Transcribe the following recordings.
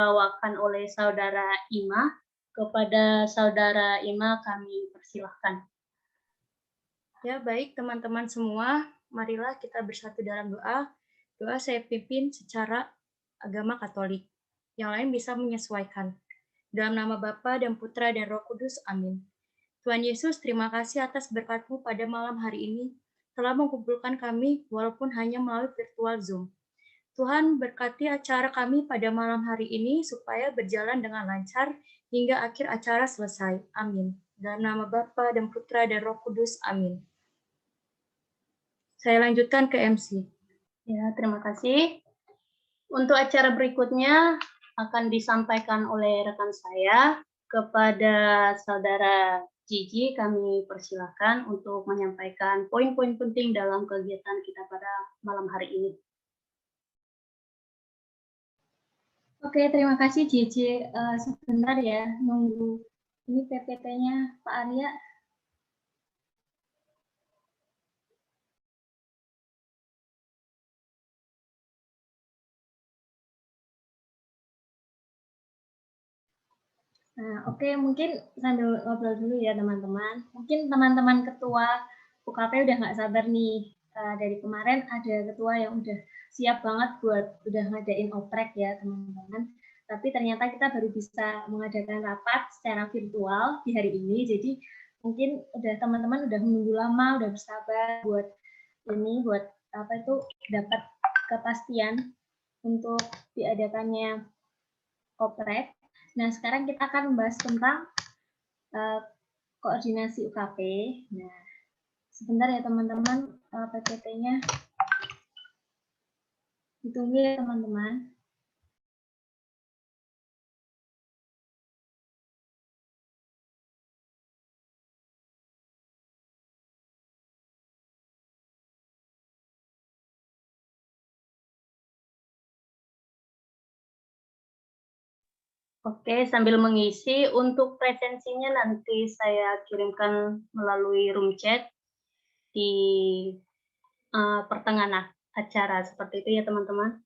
dibawakan oleh Saudara Ima. Kepada Saudara Ima kami persilahkan. Ya, baik teman-teman semua, marilah kita bersatu dalam doa. Doa saya pimpin secara agama Katolik. Yang lain bisa menyesuaikan. Dalam nama Bapa dan Putra dan Roh Kudus, amin. Tuhan Yesus, terima kasih atas berkat-Mu pada malam hari ini, telah mengumpulkan kami walaupun hanya melalui virtual Zoom. Tuhan berkati acara kami pada malam hari ini supaya berjalan dengan lancar hingga akhir acara selesai. Amin. Dalam nama Bapa dan Putra dan Roh Kudus, amin. Saya lanjutkan ke MC. Ya, terima kasih. Untuk acara berikutnya akan disampaikan oleh rekan saya. Kepada Saudara Gigi, kami persilakan untuk menyampaikan poin-poin penting dalam kegiatan kita pada malam hari ini. Oke, terima kasih Gigi. Sebentar ya, nunggu ini PPT-nya Pak Arya. Nah, oke, mungkin sambil ngobrol dulu ya teman-teman. Mungkin teman-teman ketua UKP udah nggak sabar nih. Dari kemarin ada ketua yang udah siap banget buat udah ngadain oprek ya teman-teman. Tapi ternyata kita baru bisa mengadakan rapat secara virtual di hari ini. Jadi mungkin udah teman-teman udah menunggu lama, udah bersabar buat ini, buat apa itu dapat kepastian untuk diadakannya oprek. Nah, sekarang kita akan membahas tentang koordinasi UKP. Nah, sebentar ya teman-teman, PPT-nya. Ditunggu ya teman-teman. Oke, sambil mengisi, untuk presensinya nanti saya kirimkan melalui room chat di pertengahan acara, seperti itu ya teman-teman.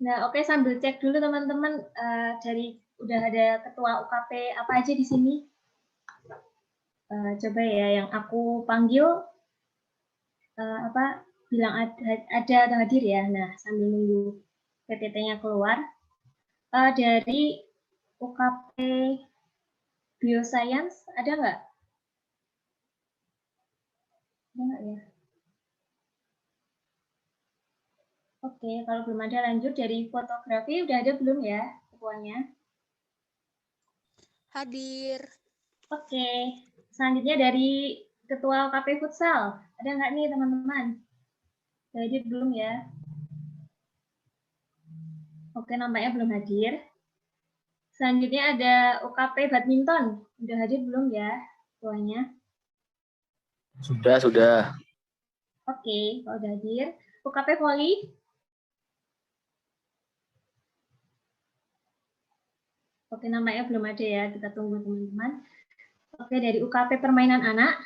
Nah, oke, sambil cek dulu teman-teman, dari udah ada ketua UKP apa aja di sini. Coba ya yang aku panggil bilang ada atau hadir ya. Nah, sambil nunggu PPT-nya keluar, dari UKP Bioscience ada nggak? Ada nggak ya? Oke, kalau belum ada lanjut dari fotografi udah ada belum ya ketuanya? Hadir. Oke, selanjutnya dari ketua UKP Futsal ada nggak nih teman-teman? Udah hadir belum ya? Oke, nampaknya belum hadir. Selanjutnya ada UKP Badminton. Udah hadir belum ya ketuanya? Sudah. Oke, kalau udah hadir. UKP Voli? Oke, nampaknya belum ada ya. Kita tunggu teman-teman. Oke, dari UKP Permainan Anak?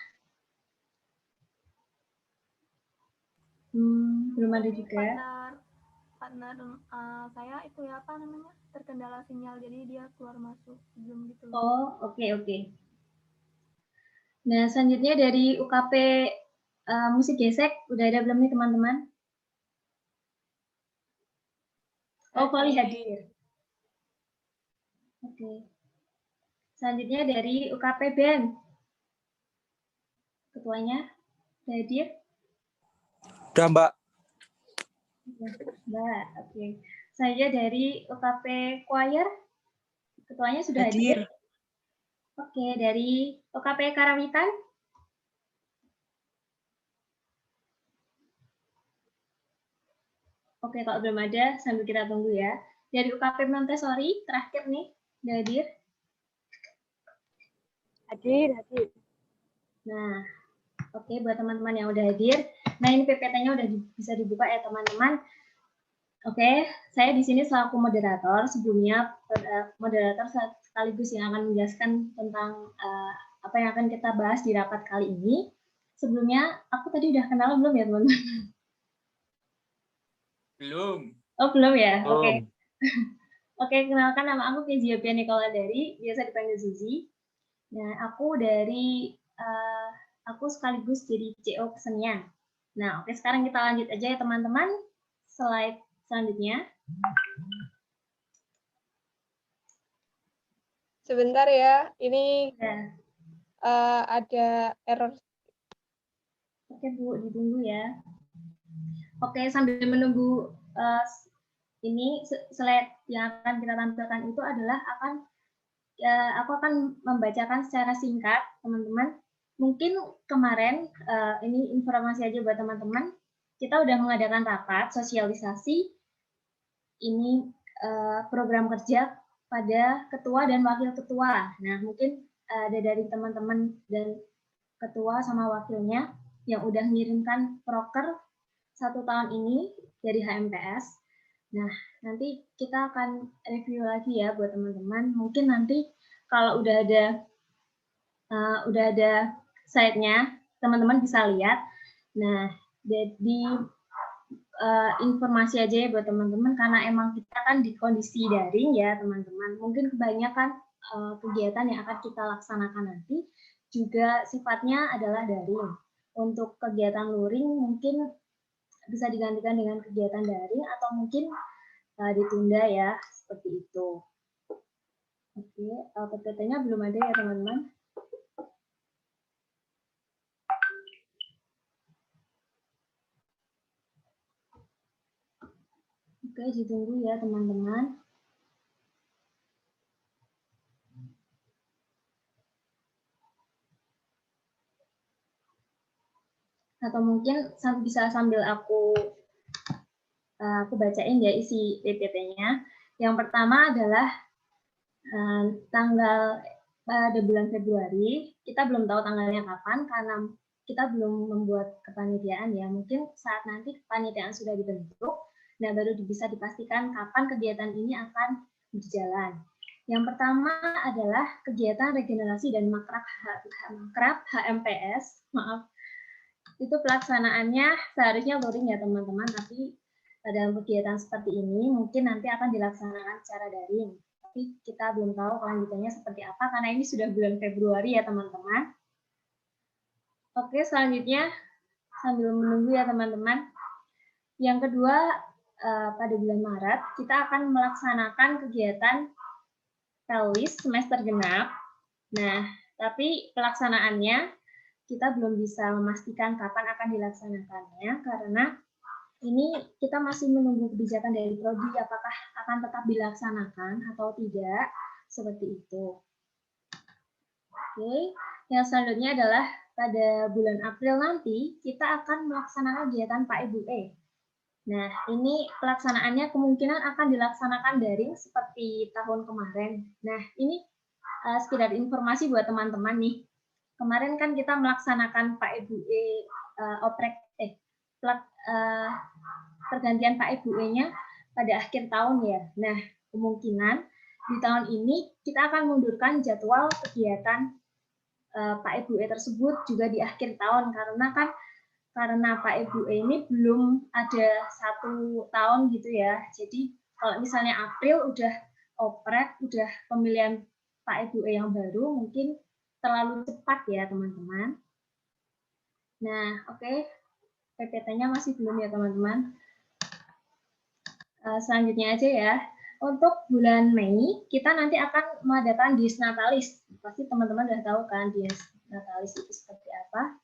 Belum ada juga. Partner saya itu ya apa namanya, terkendala sinyal, jadi dia keluar masuk Zoom gitu. Oh, oke. Nah, selanjutnya dari UKP Musik Gesek, udah ada belum nih teman-teman? Oh, Voli hadir. Oke. Selanjutnya dari UKP BEM. Ketuanya udah hadir? Udah, Mbak. Mbak, oke. Saya dari UKP Choir. Ketuanya sudah hadir? Oke, dari UKP Karawitan? Oke, kalau belum ada, sambil kita tunggu ya. Dari UKP Montessori, terakhir nih, udah hadir? Hadir. Nah, oke, buat teman-teman yang udah hadir. Nah, ini PPT-nya udah bisa dibuka ya, teman-teman. Oke, saya di sini selaku moderator. Sebelumnya, moderator sekaligus yang akan menjelaskan tentang apa yang akan kita bahas di rapat kali ini. Sebelumnya, aku tadi udah kenal belum ya, teman-teman? Belum. Oh, belum ya? Belum. Oke. Oke, kenalkan nama aku Kezia Pianikola dari, biasa dipanggil Zizi. Nah, aku sekaligus jadi CO kesenian. Nah, oke, sekarang kita lanjut aja ya, teman-teman. Slide selanjutnya. Sebentar ya, ini Nah, ada error. oke, Bu, ditunggu ya. Oke, sambil menunggu ini slide yang akan kita tampilkan itu adalah aku akan membacakan secara singkat, teman-teman. Mungkin kemarin, ini informasi aja buat teman-teman, kita udah mengadakan rapat sosialisasi ini program kerja pada ketua dan wakil ketua. Nah, mungkin ada dari teman-teman dan ketua sama wakilnya yang udah mengirimkan proker 1 tahun ini dari HMPS. Nah, nanti kita akan review lagi ya buat teman-teman. Mungkin nanti kalau udah ada slide-nya, teman-teman bisa lihat. Nah, jadi informasi aja ya buat teman-teman, karena emang kita kan di kondisi daring ya teman-teman. Mungkin kebanyakan kegiatan yang akan kita laksanakan nanti juga sifatnya adalah daring. Untuk kegiatan luring mungkin bisa digantikan dengan kegiatan daring atau mungkin ditunda ya, seperti itu. Oke, PPT-nya belum ada ya teman-teman. Oke, ditunggu ya teman-teman. Atau mungkin bisa sambil aku bacain ya isi PPT-nya. Yang pertama adalah tanggal pada bulan Februari, kita belum tahu tanggalnya kapan karena kita belum membuat kepanitiaan ya. Mungkin saat nanti kepanitiaan sudah dibentuk, nah baru bisa dipastikan kapan kegiatan ini akan berjalan. Yang pertama adalah kegiatan regenerasi dan makrab HMPS, maaf. Itu pelaksanaannya seharusnya luring ya teman-teman, tapi dalam kegiatan seperti ini mungkin nanti akan dilaksanakan secara daring. Tapi kita belum tahu kelanjutannya seperti apa karena ini sudah bulan Februari ya teman-teman. Oke, selanjutnya sambil menunggu ya teman-teman. Yang kedua, pada bulan Maret kita akan melaksanakan kegiatan TELWIS semester genap. Nah, tapi pelaksanaannya kita belum bisa memastikan kapan akan dilaksanakannya karena ini kita masih menunggu kebijakan dari prodi apakah akan tetap dilaksanakan atau tidak, seperti itu. Oke, yang selanjutnya adalah pada bulan April nanti kita akan melaksanakan kegiatan Pak Ibu E. Nah, ini pelaksanaannya kemungkinan akan dilaksanakan daring seperti tahun kemarin. Nah, ini sekedar informasi buat teman-teman nih. Kemarin kan kita melaksanakan Pak Ibu E pergantian Pak Ibu E-nya pada akhir tahun ya. Nah, kemungkinan di tahun ini kita akan mundurkan jadwal kegiatan Pak Ibu E tersebut juga di akhir tahun karena Pak Ibu E ini belum ada 1 tahun gitu ya. Jadi kalau misalnya April udah oprek, udah pemilihan Pak Ibu E yang baru, mungkin terlalu cepat ya teman-teman. Nah, oke. PPT-nya masih belum ya teman-teman. Selanjutnya aja ya. Untuk bulan Mei, kita nanti akan mengadakan Dies Natalis. Pasti teman-teman udah tahu kan Dies Natalis itu seperti apa.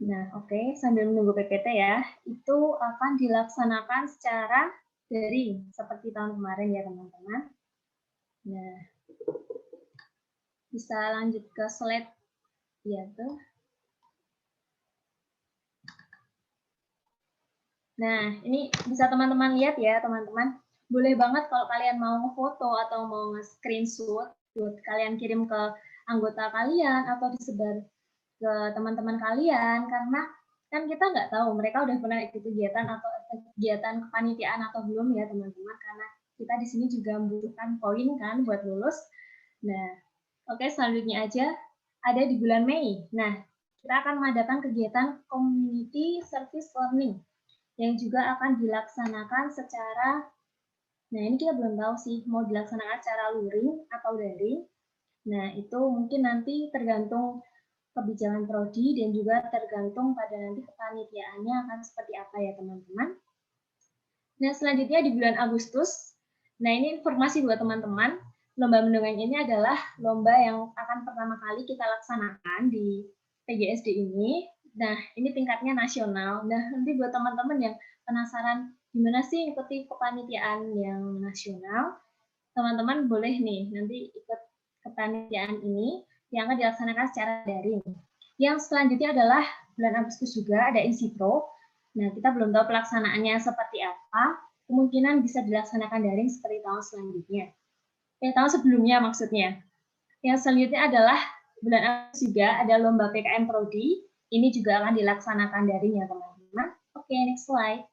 Nah, oke. Sambil menunggu PPT ya. Itu akan dilaksanakan secara daring, seperti tahun kemarin ya teman-teman. Nah, bisa lanjut ke slide ya tuh. Nah, ini bisa teman-teman lihat ya, teman-teman. Boleh banget kalau kalian mau foto atau mau nge-screenshot, buat kalian kirim ke anggota kalian atau disebar ke teman-teman kalian, karena kan kita nggak tahu mereka udah pernah ikut kegiatan atau kegiatan kepanitiaan atau belum ya teman-teman, karena kita di sini juga membutuhkan poin kan buat lulus. Nah, oke, selanjutnya aja ada di bulan Mei. Nah, kita akan mengadakan kegiatan Community Service Learning yang juga akan dilaksanakan secara, nah ini kita belum tahu sih mau dilaksanakan secara luring atau daring. Nah, itu mungkin nanti tergantung kebijakan prodi dan juga tergantung pada nanti kepanitiaannya akan seperti apa ya teman-teman. Nah, selanjutnya di bulan Agustus, nah ini informasi buat teman-teman, lomba mendongeng ini adalah lomba yang akan pertama kali kita laksanakan di PGSD ini. Nah, ini tingkatnya nasional. Nah, nanti buat teman-teman yang penasaran gimana sih ikuti kepanitiaan yang nasional, teman-teman boleh nih nanti ikut kepanitiaan ini yang akan dilaksanakan secara daring. Yang selanjutnya adalah bulan Agustus juga ada Insipro. Nah, kita belum tahu pelaksanaannya seperti apa. Kemungkinan bisa dilaksanakan daring seperti tahun selanjutnya. Tahun sebelumnya maksudnya. Yang selanjutnya adalah bulan Agustus juga ada lomba PKM Prodi. Ini juga akan dilaksanakan daring ya teman-teman. Oke, next slide.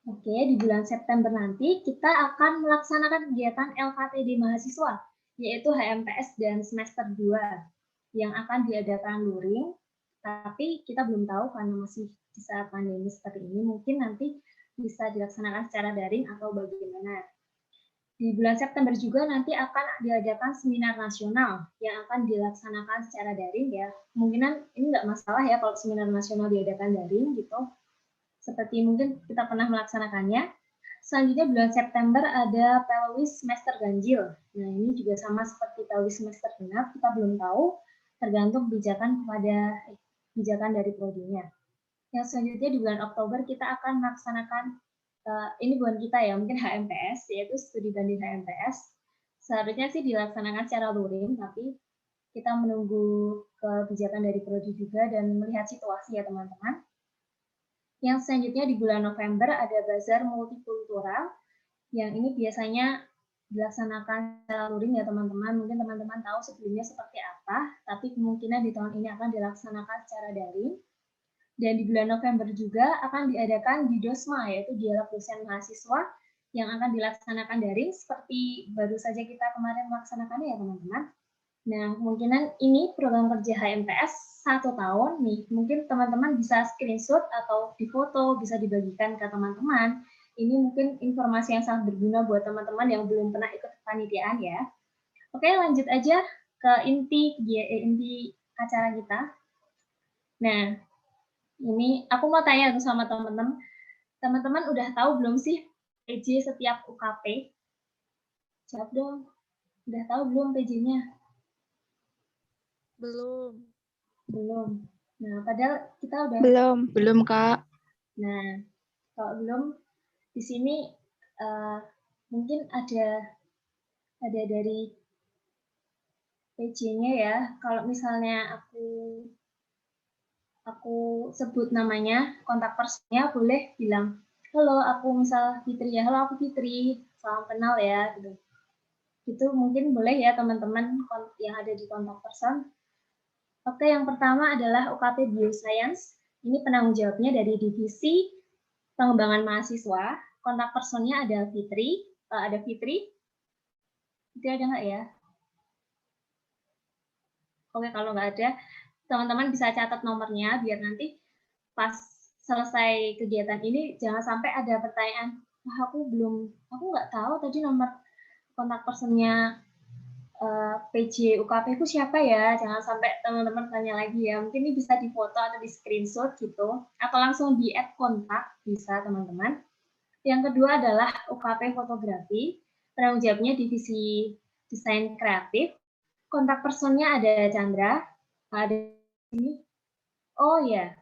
Oke, di bulan September nanti kita akan melaksanakan kegiatan LKTD mahasiswa, yaitu HMTS dan semester 2, yang akan diadakan luring, tapi kita belum tahu karena masih di saat pandemi seperti ini, mungkin nanti bisa dilaksanakan secara daring atau bagaimana. Di bulan September juga nanti akan diadakan seminar nasional yang akan dilaksanakan secara daring ya. Kemungkinan ini nggak masalah ya kalau seminar nasional diadakan daring gitu. Seperti mungkin kita pernah melaksanakannya. Selanjutnya bulan September ada Pelwis semester ganjil. Nah, ini juga sama seperti Pelwis semester genap, kita belum tahu, tergantung kebijakan dari prodinya. Yang selanjutnya di bulan Oktober kita akan melaksanakan, ini bukan kita ya, mungkin HMTS, yaitu studi banding HMTS. Seharusnya sih dilaksanakan secara luring, tapi kita menunggu kebijakan dari prodi juga dan melihat situasi ya teman-teman. Yang selanjutnya di bulan November ada bazar multikultural, yang ini biasanya dilaksanakan secara luring ya teman-teman. Mungkin teman-teman tahu sebelumnya seperti apa, tapi kemungkinan di tahun ini akan dilaksanakan secara daring. Dan di bulan November juga akan diadakan di DOSMA, yaitu dialog dosen mahasiswa, yang akan dilaksanakan daring seperti baru saja kita kemarin melaksanakannya ya teman-teman. Nah, kemungkinan ini program kerja HMTS 1 tahun nih. Mungkin teman-teman bisa screenshot atau difoto, bisa dibagikan ke teman-teman. Ini mungkin informasi yang sangat berguna buat teman-teman yang belum pernah ikut kepanitiaan ya. Oke, lanjut aja ke inti acara kita. Nah, ini aku mau tanya sama teman-teman. Teman-teman udah tahu belum sih PJ setiap UKP? Jawab dong. Udah tahu belum PJ-nya? Belum. Belum. Nah, padahal kita udah Belum, Kak. Nah, kalau belum di sini mungkin ada dari PJ-nya ya. Kalau misalnya aku sebut namanya, kontak personnya boleh bilang, halo aku misal Fitri ya, halo aku Fitri, salam kenal ya gitu. Itu mungkin boleh ya teman-teman yang ada di kontak person. Oke, yang pertama adalah UKP Bioscience. Ini penanggung jawabnya dari divisi pengembangan mahasiswa. Kontak personnya ada Fitri. Ada Fitri? Fitri ada nggak ya? Oke, kalau nggak ada, teman-teman bisa catat nomornya biar nanti pas selesai kegiatan ini jangan sampai ada pertanyaan, aku nggak tahu tadi nomor kontak personnya PJ UKP itu siapa ya? Jangan sampai teman-teman tanya lagi ya. Mungkin ini bisa difoto atau di screenshot gitu, atau langsung di add kontak bisa teman-teman. Yang kedua adalah UKP fotografi, penanggung jawabnya divisi desain kreatif. Kontak personnya ada Chandra, ada ini. Oh ya,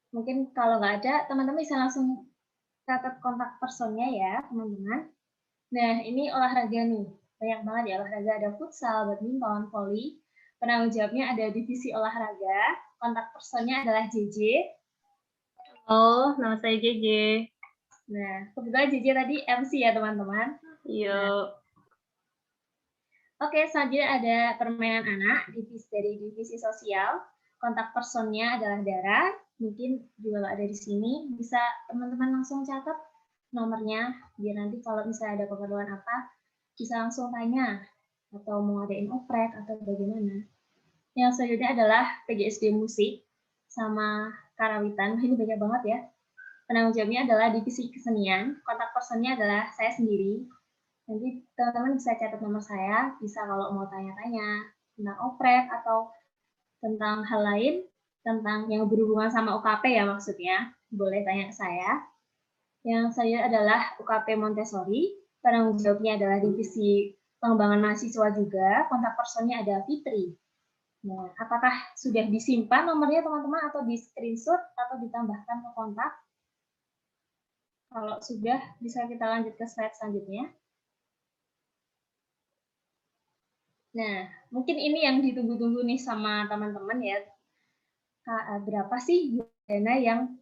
mungkin kalau nggak ada, teman-teman bisa langsung catat kontak personnya ya, teman-teman. Nah, ini olahraga nih. Banyak banget ya olahraga, ada futsal, badminton, volley, penanggung jawabnya ada divisi olahraga, kontak personnya adalah JJ. Halo, nama saya JJ. Nah, kebetulan JJ tadi MC ya teman-teman. Yuk. Oke, selanjutnya ada permainan anak, dari divisi sosial. Kontak personnya adalah Dara. Mungkin juga nggak ada di sini, bisa teman-teman langsung catat nomornya, biar nanti kalau misalnya ada keperluan apa, bisa langsung tanya, atau mau ngadain oprek, atau bagaimana. Yang selanjutnya adalah PGSD Musik, sama Karawitan. Ini banyak banget ya. Penanggung jawabnya adalah divisi kesenian, kontak personnya adalah saya sendiri. Nanti teman-teman bisa catat nomor saya, bisa kalau mau tanya-tanya tentang oprek atau tentang hal lain, tentang yang berhubungan sama UKP ya maksudnya, boleh tanya ke saya. Yang saya adalah UKP Montessori, penanggung jawabnya adalah divisi pengembangan mahasiswa juga, kontak personnya ada Fitri. Nah, apakah sudah disimpan nomornya teman-teman atau di screenshot atau ditambahkan ke kontak? Kalau sudah, bisa kita lanjut ke slide selanjutnya. Nah, mungkin ini yang ditunggu-tunggu nih sama teman-teman ya. Berapa sih dana yang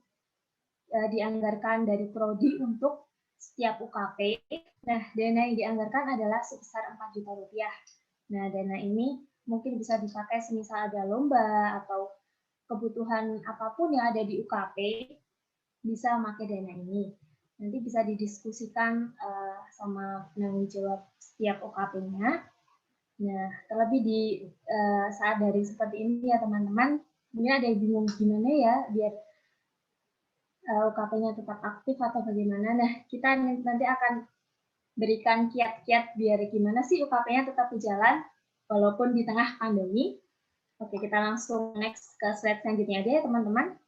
dianggarkan dari Prodi untuk setiap UKP? Nah, dana yang dianggarkan adalah sebesar 4 juta rupiah. Nah, dana ini mungkin bisa dipakai semisal ada lomba atau kebutuhan apapun yang ada di UKP, bisa pakai dana ini. Nanti bisa didiskusikan sama penanggung jawab setiap UKP-nya. Nah, terlebih di saat daring seperti ini ya teman-teman, mungkin ada yang bingung gimana ya biar UKP-nya tetap aktif atau bagaimana. Nah, kita nanti akan berikan kiat-kiat biar gimana sih UKP-nya tetap berjalan walaupun di tengah pandemi. Oke, kita langsung next ke slide selanjutnya aja ya teman-teman.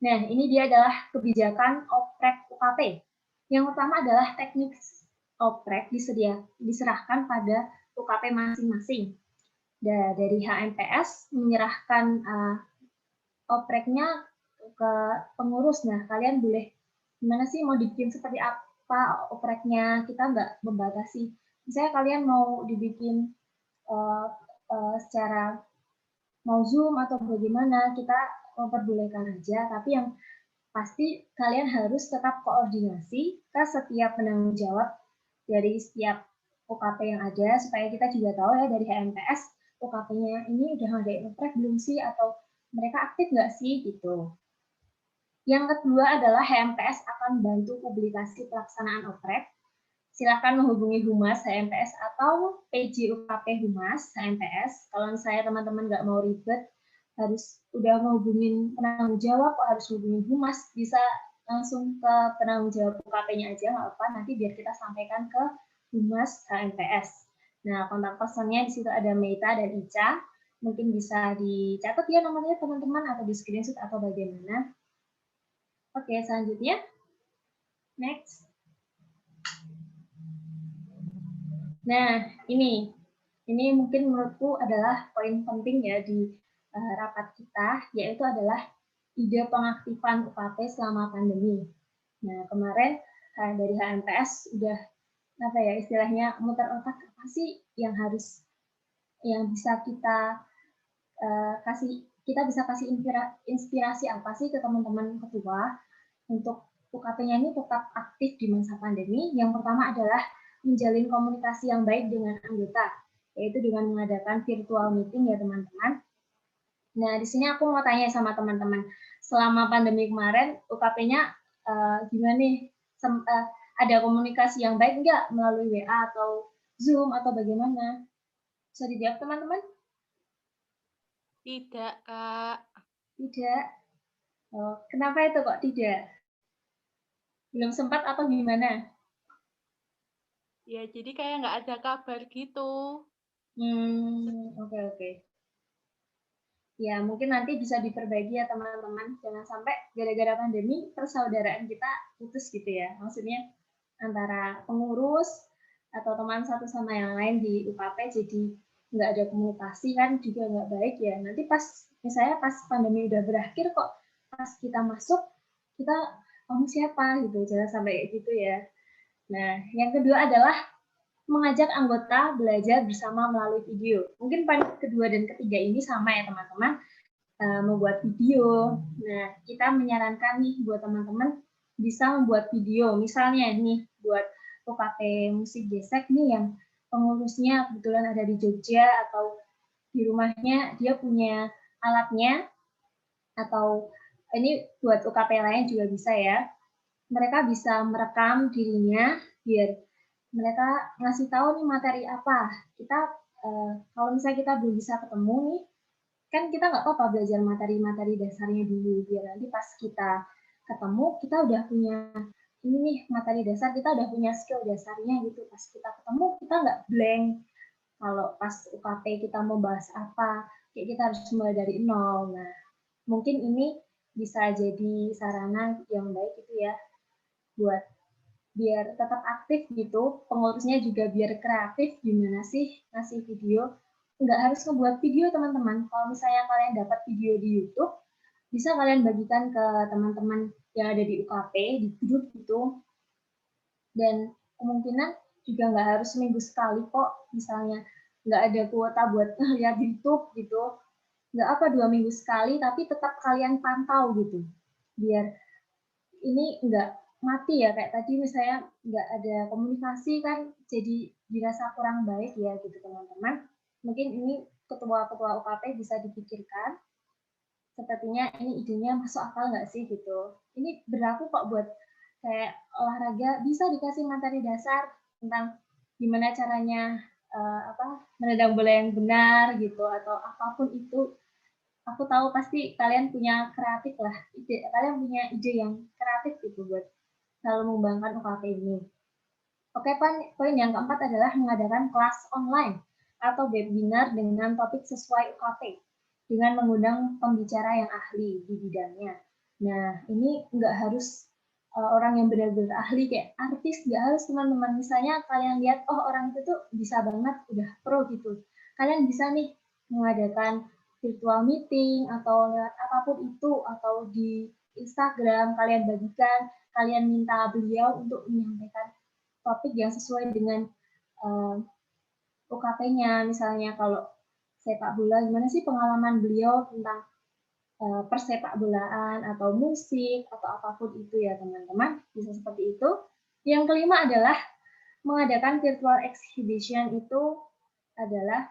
Nah, ini dia adalah kebijakan oprek UKP. Yang pertama adalah teknik oprek diserahkan pada UKP masing-masing. Dari HMPS menyerahkan opreknya ke pengurus. Nah, kalian boleh gimana sih mau dibikin seperti apa opreknya? Kita nggak membatasi. Misalnya kalian mau dibikin secara mau Zoom atau bagaimana, kita memperbolehkan aja. Tapi yang pasti kalian harus tetap koordinasi ke setiap penanggung jawab dari setiap UKP yang ada, supaya kita juga tahu ya dari HMPS, UKP-nya ini udah ngadain oprek belum sih, atau mereka aktif nggak sih, gitu. Yang kedua adalah HMPS akan bantu publikasi pelaksanaan oprek. Silakan menghubungi Humas HMPS atau PJ UKP Humas HMPS. Kalau misalnya teman-teman nggak mau ribet, harus udah menghubungin penanggung jawab, harus hubungin Humas, bisa langsung ke penanggung jawab UKP-nya aja, nggak apa, nanti biar kita sampaikan ke Humas HMPS. Nah, kontak personnya di situ ada Meita dan Ica. Mungkin bisa dicatat ya nomornya teman-teman, atau di screenshot atau bagaimana. Oke, selanjutnya. Next. Nah, ini mungkin menurutku adalah poin penting ya di rapat kita, yaitu adalah ide pengaktifan UKP selama pandemi. Nah, kemarin dari HMPS udah apa ya istilahnya muter otak, apa sih yang bisa kita bisa kasih inspirasi apa sih ke teman-teman ketua untuk UKP-nya ini tetap aktif di masa pandemi. Yang pertama adalah menjalin komunikasi yang baik dengan anggota, yaitu dengan mengadakan virtual meeting ya teman-teman. Nah, di sini aku mau tanya sama teman-teman, selama pandemi kemarin UKP-nya gimana nih? Ada komunikasi yang baik nggak melalui WA atau Zoom atau bagaimana? Bisa dijawab teman-teman? Tidak, Kak. Tidak. Oh, kenapa itu kok tidak? Belum sempat atau gimana? Ya, jadi kayak nggak ada kabar gitu. Oke. Ya, mungkin nanti bisa diperbaiki ya teman-teman. Jangan sampai gara-gara pandemi persaudaraan kita putus gitu ya. Maksudnya antara pengurus atau teman satu sama yang lain di UKP jadi nggak ada komunikasi kan juga nggak baik ya. Nanti misalnya pas pandemi udah berakhir kok pas kita masuk kita kamu siapa gitu. Jangan sampai gitu ya. Nah, yang kedua adalah mengajak anggota belajar bersama melalui video. Mungkin poin kedua dan ketiga ini sama ya teman-teman, membuat video. Nah, kita menyarankan nih buat teman-teman bisa membuat video. Misalnya nih buat UKP musik gesek nih yang pengurusnya kebetulan ada di Jogja atau di rumahnya dia punya alatnya, atau ini buat UKP lain juga bisa ya. Mereka bisa merekam dirinya biar mereka ngasih tahu nih materi apa. Kita kalau misalnya kita belum bisa ketemu nih, kan kita nggak apa-apa belajar materi-materi dasarnya dulu, biar nanti pas kita ketemu kita udah punya ini nih materi dasar, kita udah punya skill dasarnya gitu. Pas kita ketemu kita nggak blank. Kalau pas UKP kita mau bahas apa, kayak kita harus mulai dari nol. Nah, mungkin ini bisa jadi sarana yang baik itu ya, buat biar tetap aktif gitu, pengurusnya juga biar kreatif gimana sih ngasih video. Nggak harus ngebuat video teman-teman, kalau misalnya kalian dapat video di YouTube, bisa kalian bagikan ke teman-teman yang ada di UKP, di grup gitu, dan kemungkinan juga nggak harus seminggu sekali kok, misalnya nggak ada kuota buat lihat YouTube gitu, nggak apa 2 minggu sekali, tapi tetap kalian pantau gitu, biar ini nggak mati ya, kayak tadi misalnya nggak ada komunikasi kan jadi dirasa kurang baik ya gitu teman-teman. Mungkin ini ketua-ketua UKP bisa dipikirkan, sepertinya ini idenya masuk akal nggak sih gitu. Ini berlaku kok buat kayak olahraga, bisa dikasih materi dasar tentang gimana caranya menendang bola yang benar gitu, atau apapun itu. Aku tahu pasti kalian punya kreatif lah, kalian punya ide yang kreatif gitu buat selalu mengembangkan UKP ini. Oke, poin yang keempat adalah mengadakan kelas online atau webinar dengan topik sesuai UKP dengan mengundang pembicara yang ahli di bidangnya. Nah, ini nggak harus orang yang benar-benar ahli kayak artis, nggak harus teman-teman. Misalnya kalian lihat, oh orang itu tuh bisa banget, udah pro gitu. Kalian bisa nih mengadakan virtual meeting atau lewat apapun itu, atau di Instagram kalian bagikan, kalian minta beliau untuk menyampaikan topik yang sesuai dengan UKP-nya. Misalnya kalau sepak bola, gimana sih pengalaman beliau tentang persepak bolaan atau musik atau apapun itu ya teman-teman, bisa seperti itu. Yang kelima adalah mengadakan virtual exhibition, itu adalah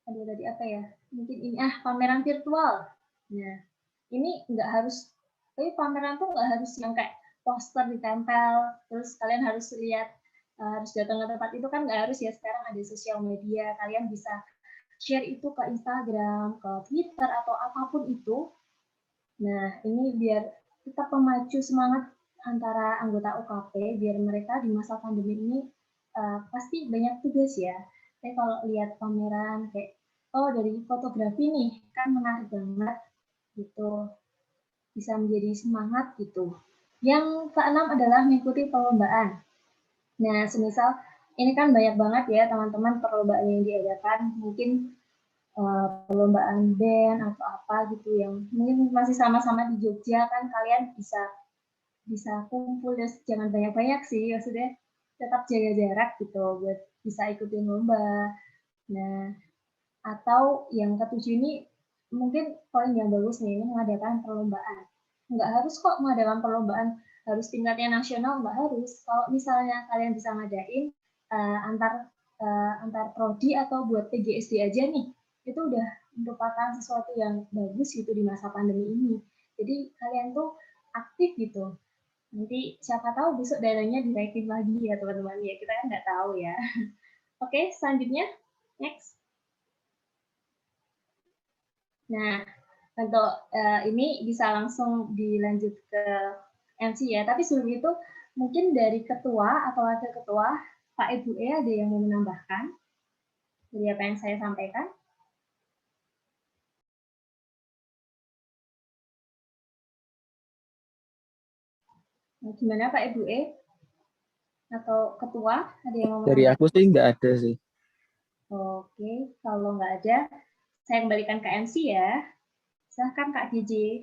tadi apa ya? Mungkin ini pameran virtual. Nah, ini nggak harus, tapi pameran tuh nggak harus yang kayak poster ditempel, terus kalian harus lihat, harus datang ke tempat itu kan nggak harus ya. Sekarang ada sosial media, kalian bisa share itu ke Instagram, ke Twitter, atau apapun itu. Nah, ini biar tetap memacu semangat antara anggota UKP, biar mereka di masa pandemi ini pasti banyak tugas ya. Tapi kalau lihat pameran kayak, oh dari fotografi nih, kan menarik banget gitu, bisa menjadi semangat gitu. Yang keenam adalah mengikuti perlombaan. Nah, semisal ini kan banyak banget ya teman-teman perlombaan yang diadakan, mungkin perlombaan band atau apa gitu yang mungkin masih sama-sama di Jogja, kan kalian bisa kumpul, ya jangan banyak-banyak sih, maksudnya tetap jaga jarak gitu buat bisa ikutin lomba. Nah, atau yang ketujuh ini mungkin poin yang bagus nih, ini mengadakan perlombaan. Nggak harus kok mengadakan perlombaan harus tingkatnya nasional, nggak harus. Kalau misalnya kalian bisa ngadain antar prodi atau buat PGSD aja nih, itu udah merupakan sesuatu yang bagus gitu di masa pandemi ini. Jadi kalian tuh aktif gitu. Nanti siapa tahu besok dananya dinaikin lagi ya teman-teman, ya kita kan nggak tahu ya. Oke, selanjutnya next. Nah, untuk ini bisa langsung dilanjut ke MC ya, tapi sebelum itu mungkin dari ketua atau wakil ketua, Pak Ibu ada yang mau menambahkan dari apa yang saya sampaikan? Nah, gimana Pak Ibu atau ketua, ada yang mau menambahkan? Dari aku sih nggak ada sih. Oke, kalau nggak ada, saya kembalikan ke MC ya. Silahkan Kak Gigi.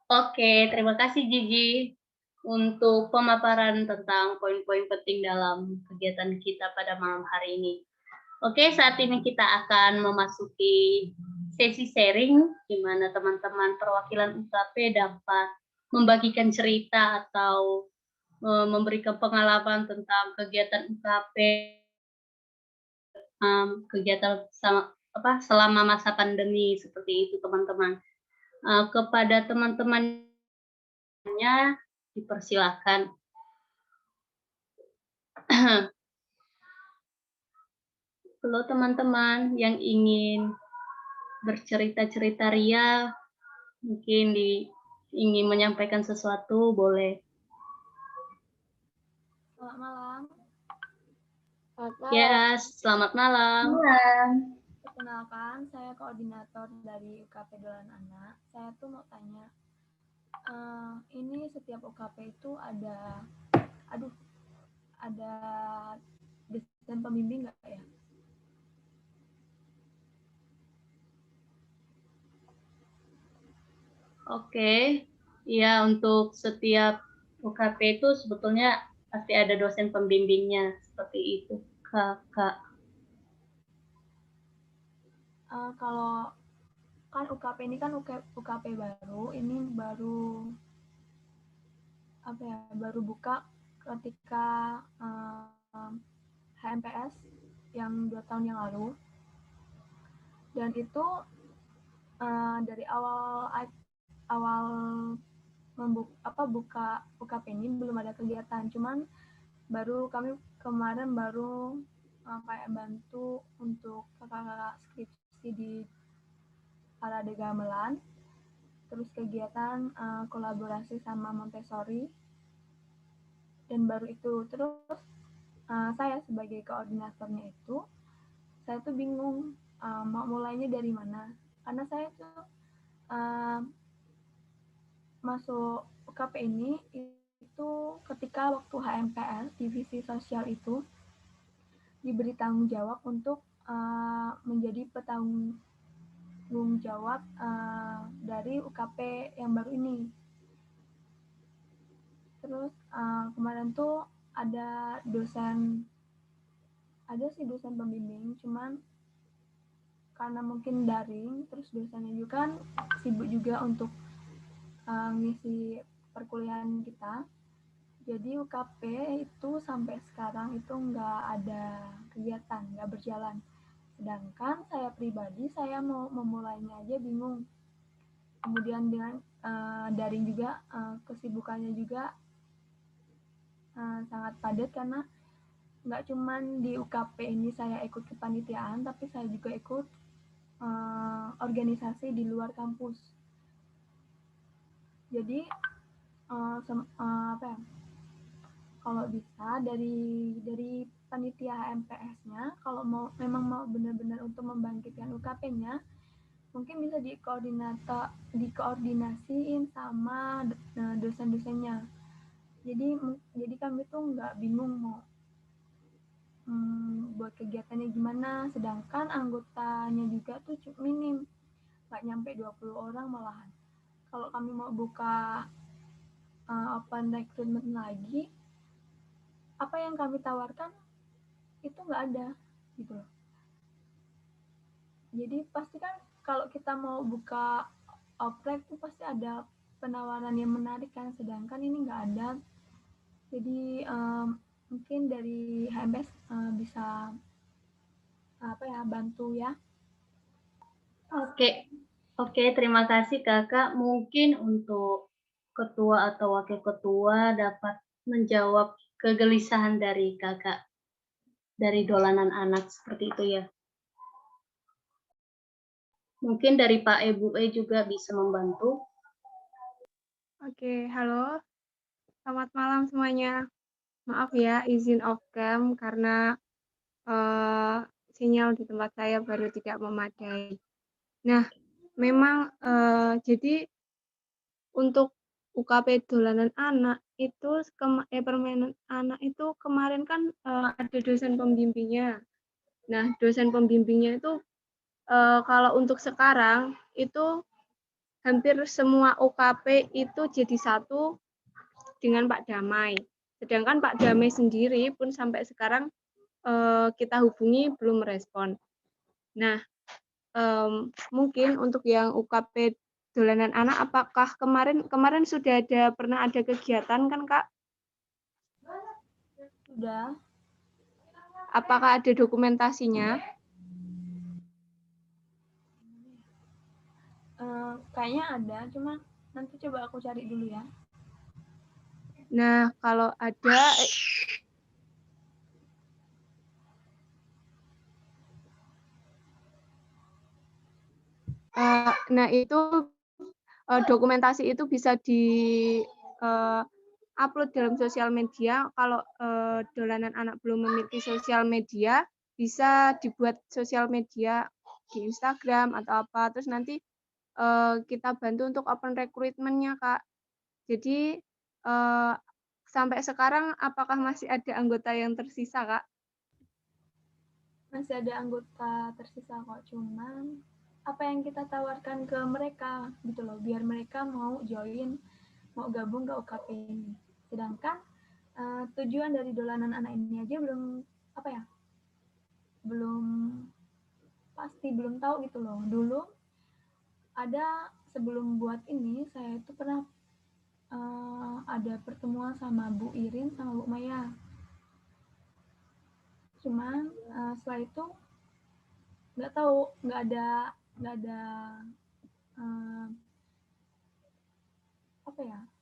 Oke, terima kasih Gigi. untuk pemaparan tentang poin-poin penting dalam kegiatan kita pada malam hari ini. Oke, saat ini kita akan memasuki sesi sharing, di mana teman-teman perwakilan UKP dapat membagikan cerita atau memberikan pengalaman tentang kegiatan UKP, kegiatan selama masa pandemi, seperti itu teman-teman. Kepada teman-temannya dipersilahkan. Halo teman-teman yang ingin bercerita-cerita ria, mungkin ingin menyampaikan sesuatu, boleh. Selamat malam. Ya, selamat malam. Perkenalkan, saya koordinator dari UKP Dolanan Anak. Saya tuh mau tanya, ini setiap UKP itu ada desain pembimbing nggak ya? Oke, ya untuk setiap UKP itu sebetulnya pasti ada dosen pembimbingnya, seperti itu, Kakak. Kalau kan UKP ini kan UKP baru, ini baru buka ketika HMPS yang 2 tahun yang lalu, dan itu dari awal buka UKP ini belum ada kegiatan, cuman kami kemarin baru kayak bantu untuk kakak-kakak skripsi di Parade Gamelan, terus kegiatan kolaborasi sama Montessori, dan baru itu. Terus saya sebagai koordinatornya itu, saya tuh bingung mau mulainya dari mana, karena saya tuh masuk UKP ini itu ketika waktu HMPS divisi sosial itu diberi tanggung jawab untuk menjadi petanggung jawab dari UKP yang baru ini. Terus kemarin tuh ada sih dosen pembimbing, cuman karena mungkin daring, terus dosennya juga kan sibuk juga untuk ngisi perkuliahan kita. Jadi UKP itu sampai sekarang itu nggak ada kegiatan, nggak berjalan. Sedangkan saya pribadi, saya mau memulainya aja bingung. Kemudian dengan daring juga, kesibukannya juga sangat padat, karena nggak cuman di UKP ini saya ikut kepanitiaan, tapi saya juga ikut organisasi di luar kampus. Jadi kalau bisa dari panitia HMPS-nya, kalau memang mau benar-benar untuk membangkitkan UKP-nya, mungkin bisa dikoordinasiin sama dosen-dosennya. Jadi kami tuh nggak bingung mau buat kegiatannya gimana, sedangkan anggotanya juga tuh minim, nggak nyampe 20 orang malahan. Kalau kami mau buka open recruitment lagi, apa yang kami tawarkan itu nggak ada gitu loh. Jadi pasti kan kalau kita mau buka oprek itu pasti ada penawaran yang menarik kan, sedangkan ini nggak ada. Jadi mungkin dari HMS bisa bantu ya. Oke, terima kasih Kakak. Mungkin untuk ketua atau wakil ketua dapat menjawab kegelisahan dari Kakak dari Dolanan Anak, seperti itu ya. Mungkin dari Pak Ibu juga bisa membantu. Oke, halo. Selamat malam semuanya. Maaf ya, izin off cam karena sinyal di tempat saya baru tidak memadai. Nah, memang jadi untuk UKP Dolanan Anak itu permainan anak itu kemarin kan ada dosen pembimbingnya. Nah, dosen pembimbingnya itu kalau untuk sekarang itu hampir semua UKP itu jadi satu dengan Pak Damai. Sedangkan Pak Damai sendiri pun sampai sekarang kita hubungi belum merespon. Nah, mungkin untuk yang UKP dolanan anak, apakah kemarin sudah pernah ada kegiatan kan Kak? Sudah. Apakah ada dokumentasinya? Kayaknya ada, cuma nanti coba aku cari dulu ya. Nah, kalau ada, nah itu dokumentasi itu bisa di upload dalam sosial media. Kalau dolanan anak belum memiliki sosial media, bisa dibuat sosial media di Instagram atau apa. Terus nanti kita bantu untuk open recruitment-nya, Kak. Jadi sampai sekarang apakah masih ada anggota yang tersisa, Kak? Masih ada anggota tersisa kok, cuman apa yang kita tawarkan ke mereka gitu loh, biar mereka mau join, mau gabung ke UKP ini. Sedangkan tujuan dari dolanan anak ini aja belum pasti, belum tahu gitu loh. Dulu ada sebelum buat ini, saya itu pernah ada pertemuan sama Bu Irin sama Bu Maya. Cuman setelah itu nggak tahu, nggak ada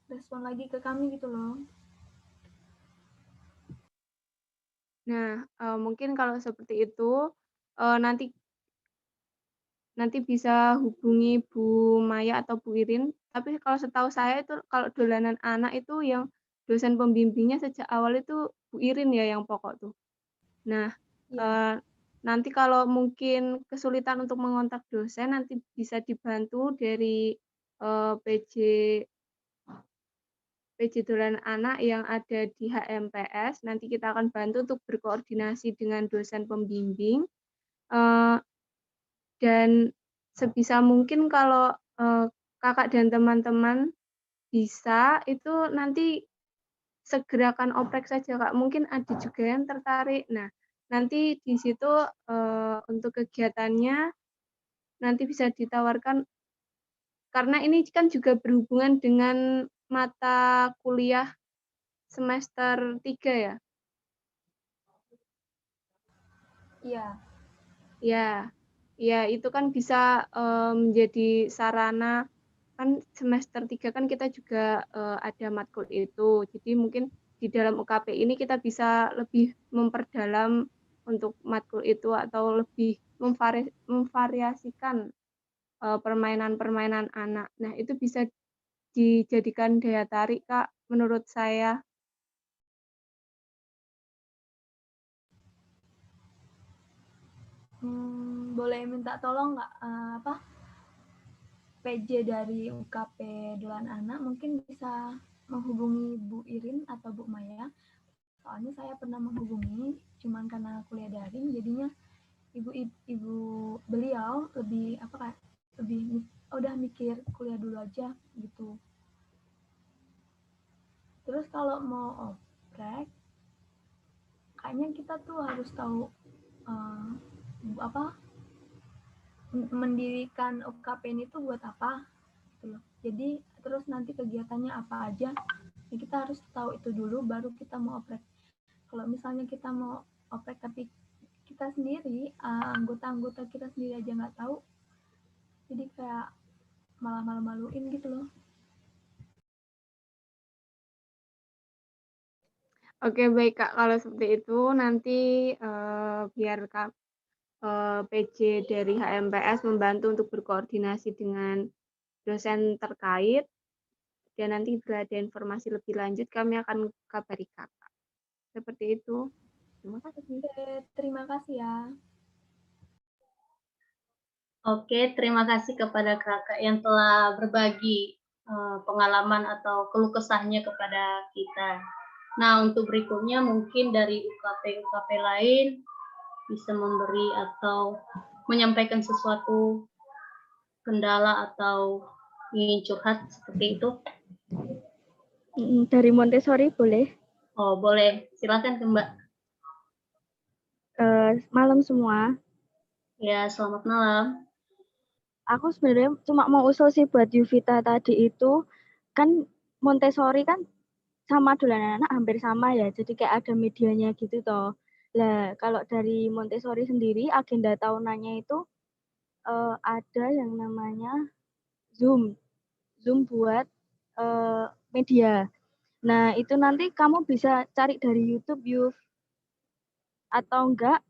respon lagi ke kami gitu loh. Nah, mungkin kalau seperti itu nanti bisa hubungi Bu Maya atau Bu Irin. Tapi kalau setahu saya itu kalau dolanan anak itu yang dosen pembimbingnya sejak awal itu Bu Irin ya yang pokok tuh. Nah, nanti kalau mungkin kesulitan untuk mengontak dosen, nanti bisa dibantu dari PJ dolanan anak yang ada di HMPS. Nanti kita akan bantu untuk berkoordinasi dengan dosen pembimbing. Dan sebisa mungkin kalau kakak dan teman-teman bisa, itu nanti segerakan oprek saja, Kak. Mungkin ada juga yang tertarik. Nah, nanti di situ untuk kegiatannya nanti bisa ditawarkan, karena ini kan juga berhubungan dengan mata kuliah semester 3 ya? Iya. Ya, itu kan bisa menjadi sarana, kan semester 3 kan kita juga ada matkul itu. Jadi mungkin di dalam UKP ini kita bisa lebih memperdalam untuk matkul itu atau lebih memvariasikan permainan-permainan anak. Nah, itu bisa dijadikan daya tarik, Kak, menurut saya. Boleh minta tolong nggak PJ dari UKP Dolanan Anak mungkin bisa menghubungi Bu Irin atau Bu Maya. Soalnya saya pernah menghubungi, cuman karena kuliah daring, jadinya ibu beliau lebih udah mikir kuliah dulu aja gitu. Terus kalau mau oprek, kayaknya kita tuh harus tahu mendirikan UKP ini tuh buat apa gitu loh. Jadi terus nanti kegiatannya apa aja, ya kita harus tahu itu dulu baru kita mau oprek. Kalau misalnya kita mau oprek tapi kita sendiri, anggota-anggota kita sendiri aja nggak tahu, jadi kayak malah malu-maluin gitu loh. Oke, baik Kak, kalau seperti itu nanti biar Kak PJ dari HMPS membantu untuk berkoordinasi dengan dosen terkait, dan nanti bila ada informasi lebih lanjut kami akan kabari Kakak. Seperti itu. Terima kasih. Oke, terima kasih ya. Oke, terima kasih kepada kakak yang telah berbagi pengalaman atau keluh kesahnya kepada kita. Nah, untuk berikutnya mungkin dari UKP lain bisa memberi atau menyampaikan sesuatu kendala atau ingin curhat seperti itu. Dari Montessori boleh. Oh, boleh. Silakan ke Mbak. Malam semua. Ya, selamat malam. Aku sebenarnya cuma mau usul sih buat Yuvita tadi itu, kan Montessori kan sama dolanan anak hampir sama ya, jadi kayak ada medianya gitu toh. Lah, kalau dari Montessori sendiri, agenda tahunannya itu ada yang namanya Zoom. Zoom buat media. Nah, itu nanti kamu bisa cari dari YouTube, Yuv. Atau enggak,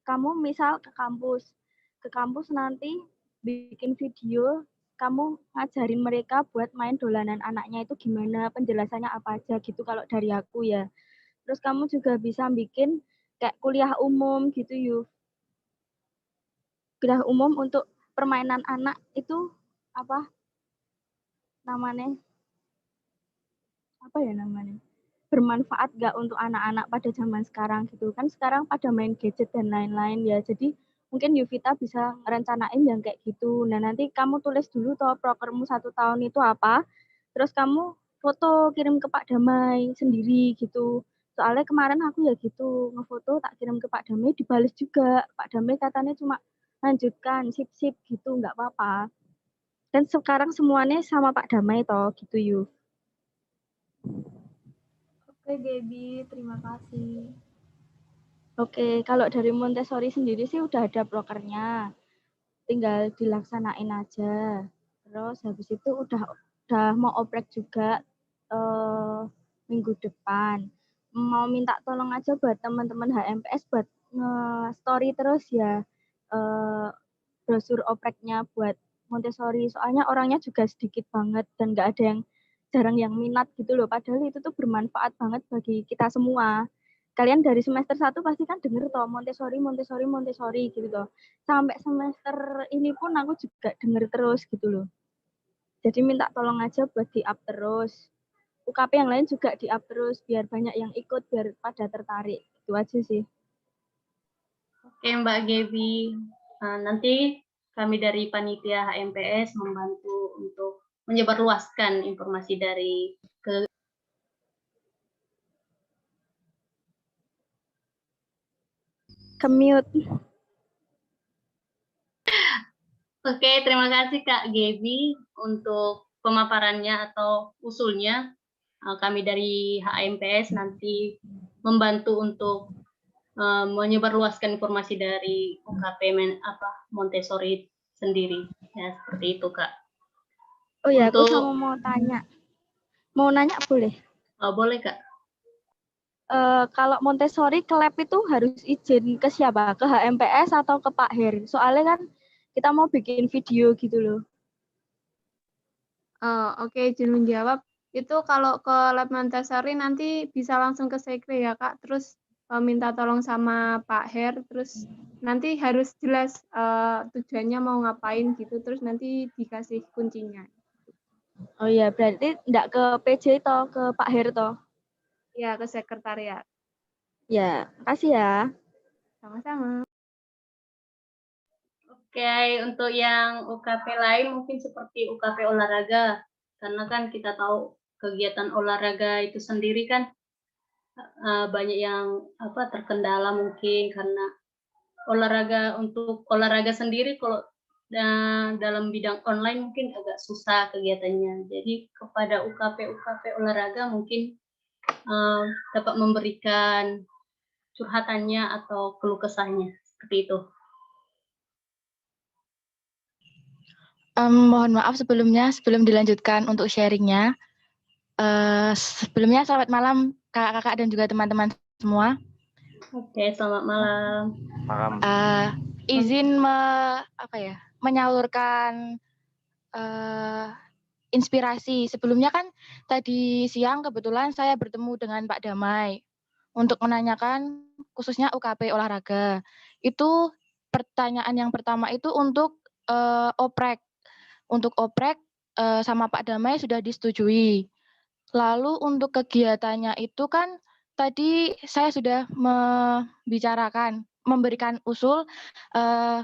kamu misal ke kampus nanti bikin video, kamu ngajarin mereka buat main dolanan anaknya itu gimana, penjelasannya apa aja gitu kalau dari aku ya. Terus kamu juga bisa bikin kayak kuliah umum gitu, Yuv. Kuliah umum untuk permainan anak itu apa namanya? Apa ya namanya? Bermanfaat nggak untuk anak-anak pada zaman sekarang gitu kan, sekarang pada main gadget dan lain-lain ya, jadi mungkin Yuvita bisa rencanain yang kayak gitu. Nah, nanti kamu tulis dulu toh prokermu 1 tahun itu apa, terus kamu foto kirim ke Pak Damai sendiri gitu. Soalnya kemarin aku ya gitu ngefoto tak kirim ke Pak Damai, dibales juga Pak Damai, katanya cuma lanjutkan sip-sip gitu, nggak apa-apa. Dan sekarang semuanya sama Pak Damai toh gitu Yuv. Oke, Gaby, terima kasih. Oke, kalau dari Montessori sendiri sih udah ada prokernya, tinggal dilaksanain aja. Terus habis itu udah mau oprek juga minggu depan. Mau minta tolong aja buat teman-teman HMPS buat nge-story terus ya brosur opreknya buat Montessori. Soalnya orangnya juga sedikit banget dan nggak ada yang jarang yang minat gitu loh. Padahal itu tuh bermanfaat banget bagi kita semua. Kalian dari semester 1 pasti kan denger toh Montessori, Montessori, Montessori gitu toh. Sampai semester ini pun aku juga denger terus gitu loh. Jadi minta tolong aja buat di-up terus. UKP yang lain juga di-up terus biar banyak yang ikut, biar pada tertarik. Itu aja sih. Oke, Mbak Gaby. Nanti kami dari panitia HMPS membantu untuk menyebarluaskan informasi dari Commute. Oke, terima kasih Kak Gaby untuk pemaparannya atau usulnya. Kami dari HMPS nanti membantu untuk menyebarluaskan informasi dari UKP Montessori sendiri. Ya, seperti itu, Kak. Oh ya, aku sama mau tanya. Mau nanya boleh? Boleh, Kak. Kalau Montessori ke lab itu harus izin ke siapa? Ke HMPS atau ke Pak Her? Soalnya kan kita mau bikin video gitu loh. Oke, izin menjawab. Itu kalau ke lab Montessori nanti bisa langsung ke sekre ya Kak, terus minta tolong sama Pak Her, terus nanti harus jelas tujuannya mau ngapain gitu, terus nanti dikasih kuncinya. Oh iya, berarti enggak ke PJ toh, ke Pak Her toh? Ya, ke sekretariat. Ya, makasih ya. Sama-sama. Oke, untuk yang UKP lain mungkin seperti UKP olahraga, karena kan kita tahu kegiatan olahraga itu sendiri kan banyak yang terkendala mungkin karena untuk olahraga sendiri kalau dalam bidang online mungkin agak susah kegiatannya. Jadi kepada UKP olahraga mungkin dapat memberikan curhatannya atau keluh kesahnya seperti itu. Mohon maaf sebelumnya, sebelum dilanjutkan untuk sharingnya. Sebelumnya selamat malam kakak-kakak dan juga teman-teman semua. Oke, selamat malam. Malam. Izin menyalurkan inspirasi. Sebelumnya kan tadi siang kebetulan saya bertemu dengan Pak Damai untuk menanyakan khususnya UKP olahraga. Itu pertanyaan yang pertama itu untuk oprek. Untuk oprek sama Pak Damai sudah disetujui. Lalu untuk kegiatannya itu kan tadi saya sudah memberikan usul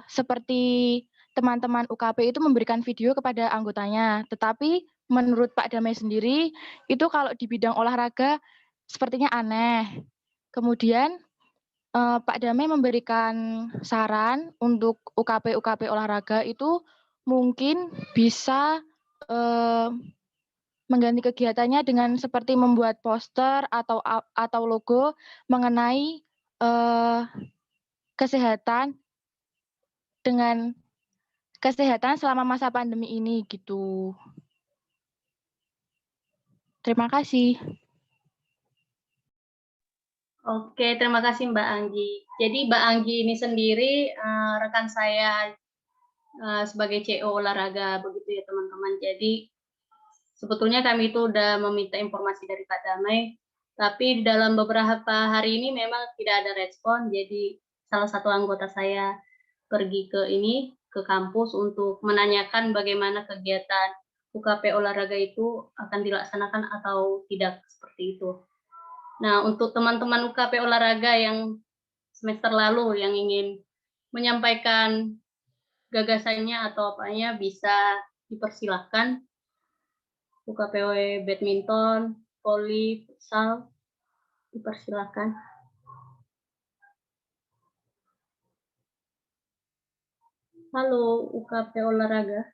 seperti teman-teman UKP itu memberikan video kepada anggotanya. Tetapi menurut Pak Damai sendiri, itu kalau di bidang olahraga sepertinya aneh. Kemudian Pak Damai memberikan saran untuk UKP olahraga itu mungkin bisa mengganti kegiatannya dengan seperti membuat poster atau logo mengenai kesehatan selama masa pandemi ini gitu. Terima kasih. Oke, terima kasih Mbak Anggi. Jadi Mbak Anggi ini sendiri rekan saya sebagai CO olahraga begitu ya teman-teman. Jadi sebetulnya kami itu udah meminta informasi dari Pak Damai, tapi dalam beberapa hari ini memang tidak ada respon. Jadi salah satu anggota saya pergi ke kampus untuk menanyakan bagaimana kegiatan UKP olahraga itu akan dilaksanakan atau tidak seperti itu. Nah, untuk teman-teman UKP olahraga yang semester lalu yang ingin menyampaikan gagasannya atau apanya bisa dipersilahkan. UKP badminton, voli, futsal, dipersilahkan. Halo, UKP olahraga.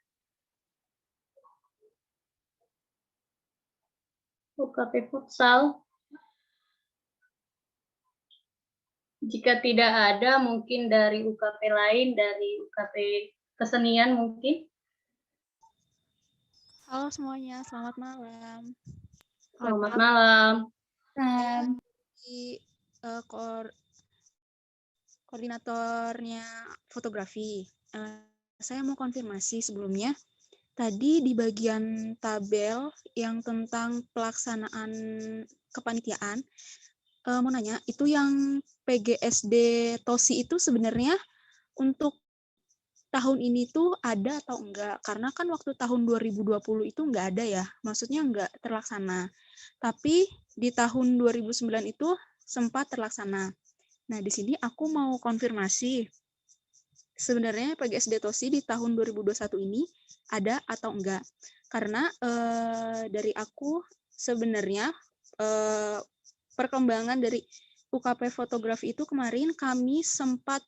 UKP futsal. Jika tidak ada, mungkin dari UKP lain, dari UKP kesenian mungkin. Halo semuanya, selamat malam. Selamat malam. Di koordinatornya fotografi. Saya mau konfirmasi sebelumnya. Tadi di bagian tabel yang tentang pelaksanaan kepanitiaan, mau nanya, itu yang PGSD TOSI itu sebenarnya untuk tahun ini tuh ada atau enggak? Karena kan waktu tahun 2020 itu enggak ada ya, maksudnya enggak terlaksana. Tapi di tahun 2009 itu sempat terlaksana. Nah, di sini aku mau konfirmasi, sebenarnya PGSD TOSI di tahun 2021 ini ada atau enggak? Karena dari aku sebenarnya perkembangan dari UKP fotografi itu kemarin kami sempat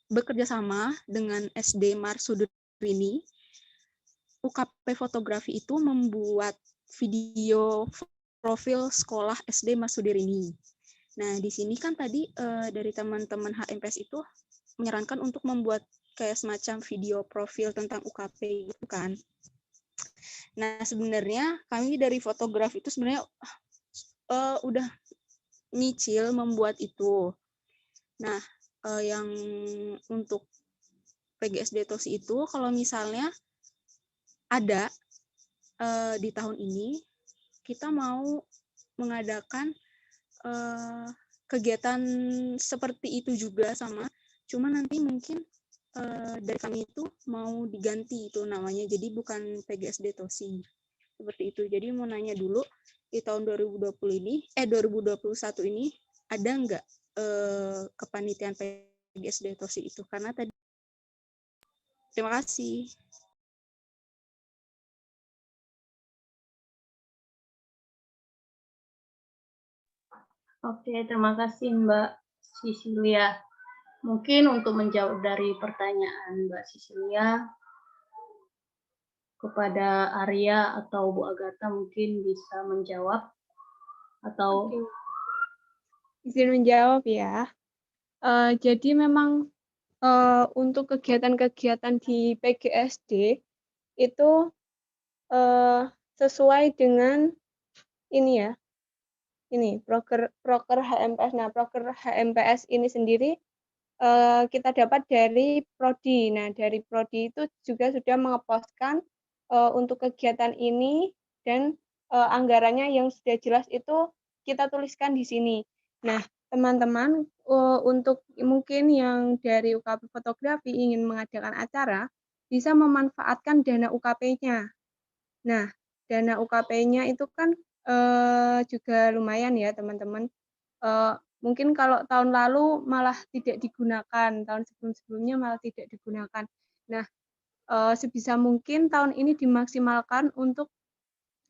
bekerja sama dengan SD Marsudurini. UKP fotografi itu membuat video profil sekolah SD Marsudurini. Nah, di sini kan tadi dari teman-teman HMPS itu menyarankan untuk membuat kayak semacam video profil tentang UKP gitu kan. Nah, sebenarnya kami dari fotografi itu sebenarnya udah nyicil membuat itu. Nah, yang untuk PGSD TOSI itu kalau misalnya ada di tahun ini, kita mau mengadakan kegiatan seperti itu juga sama, cuma nanti mungkin dari kami itu mau diganti itu namanya, jadi bukan PGSD TOSI seperti itu. Jadi mau nanya dulu di tahun 2021 ini ada nggak kepanitiaan PGSD TOSI itu, karena tadi. Terima kasih. Oke, terima kasih Mbak Sisilia. Mungkin untuk menjawab dari pertanyaan Mbak Sisilia, kepada Arya atau Bu Agatha mungkin bisa menjawab atau izin menjawab ya. Jadi memang untuk kegiatan-kegiatan di PGSD itu sesuai dengan ini ya, ini proker HMPS. Nah, proker HMPS ini sendiri kita dapat dari Prodi. Nah, dari Prodi itu juga sudah mengepostkan untuk kegiatan ini, dan anggarannya yang sudah jelas itu kita tuliskan di sini. Nah, teman-teman, untuk mungkin yang dari UKP fotografi ingin mengadakan acara, bisa memanfaatkan dana UKP-nya. Nah, dana UKP-nya itu kan juga lumayan ya, teman-teman. Mungkin kalau tahun lalu malah tidak digunakan, tahun sebelum-sebelumnya malah tidak digunakan. Nah, sebisa mungkin tahun ini dimaksimalkan untuk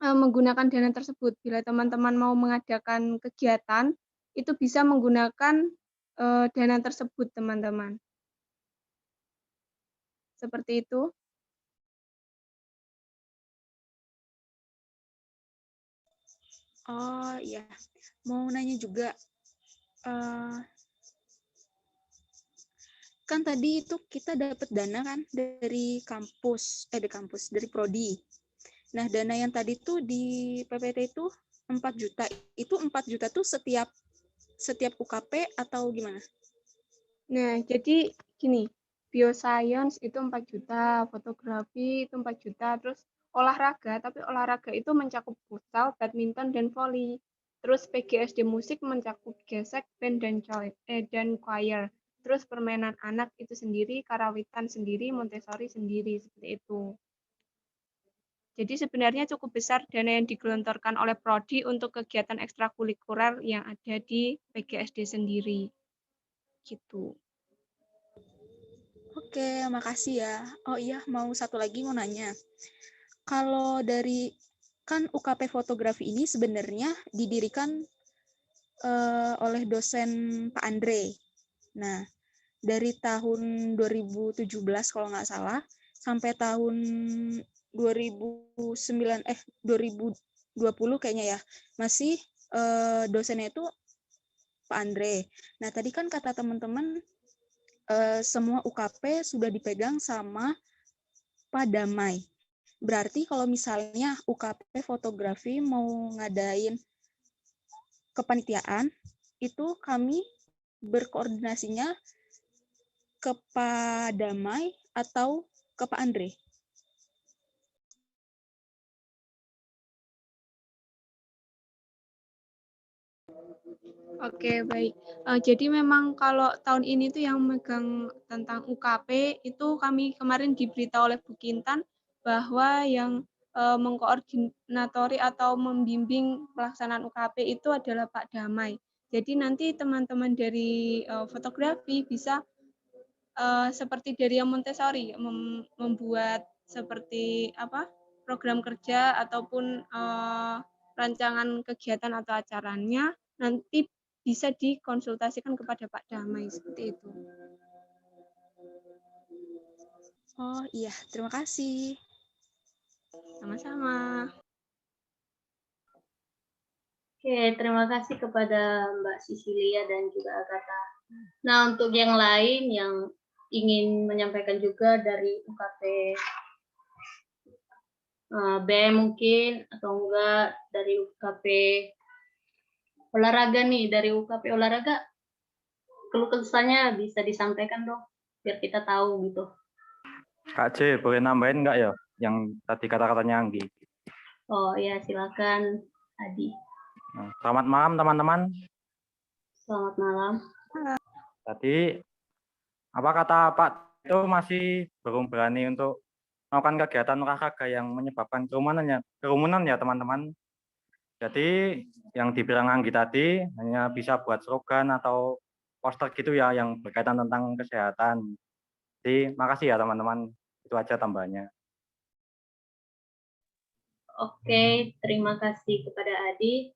menggunakan dana tersebut. Bila teman-teman mau mengadakan kegiatan, itu bisa menggunakan dana tersebut, teman-teman. Seperti itu. Oh iya, mau nanya juga, kan tadi itu kita dapat dana kan dari dari prodi. Nah, dana yang tadi tuh di PPT itu 4 juta. Itu 4 juta tuh setiap UKP atau gimana? Nah, jadi gini, bioscience itu 4 juta, fotografi itu 4 juta, terus olahraga, tapi olahraga itu mencakup futsal, badminton, dan voli. Terus PGSD musik mencakup gesek, band, dan choir. Terus permainan anak itu sendiri, karawitan sendiri, Montessori sendiri, seperti itu. Jadi sebenarnya cukup besar dana yang digelontorkan oleh Prodi untuk kegiatan ekstrakurikuler yang ada di PGSD sendiri. Gitu. Oke, makasih ya. Oh iya, mau satu lagi mau nanya. Kalau kan UKP fotografi ini sebenarnya didirikan oleh dosen Pak Andre. Nah, dari tahun 2017 kalau nggak salah sampai tahun 2020 kayaknya ya, masih dosennya itu Pak Andre. Nah, tadi kan kata teman-teman semua UKP sudah dipegang sama Pak Damai. Berarti kalau misalnya UKP fotografi mau ngadain kepanitiaan, itu kami berkoordinasinya ke Pak Damai atau ke Pak Andre? Oke, baik. Jadi memang kalau tahun ini tuh yang megang tentang UKP itu kami kemarin diberitahu oleh Bu Kintan bahwa yang mengkoordinatori atau membimbing pelaksanaan UKP itu adalah Pak Damai. Jadi nanti teman-teman dari fotografi bisa seperti dari yang Montessori membuat seperti program kerja ataupun rancangan kegiatan atau acaranya nanti bisa dikonsultasikan kepada Pak Damai seperti itu. Oh iya, terima kasih. Sama-sama. Oke, terima kasih kepada Mbak Sisilia dan juga Agatha. Nah, untuk yang lain yang ingin menyampaikan juga dari UKP B mungkin, atau enggak dari UKP olahraga nih, dari UKP olahraga, keluh kesahnya bisa disampaikan dong, biar kita tahu gitu. Kak C, boleh nambahin nggak ya yang tadi kata-katanya Anggi? Oh ya, silakan Adi. Selamat malam teman-teman. Selamat malam. Tadi apa kata Pak itu masih belum berani untuk melakukan kegiatan olahraga yang menyebabkan kerumunan ya teman-teman. Jadi yang dibilang Anggi tadi hanya bisa buat slogan atau poster gitu ya yang berkaitan tentang kesehatan. Jadi makasih ya teman-teman, itu aja tambahnya. Oke, terima kasih kepada Adi.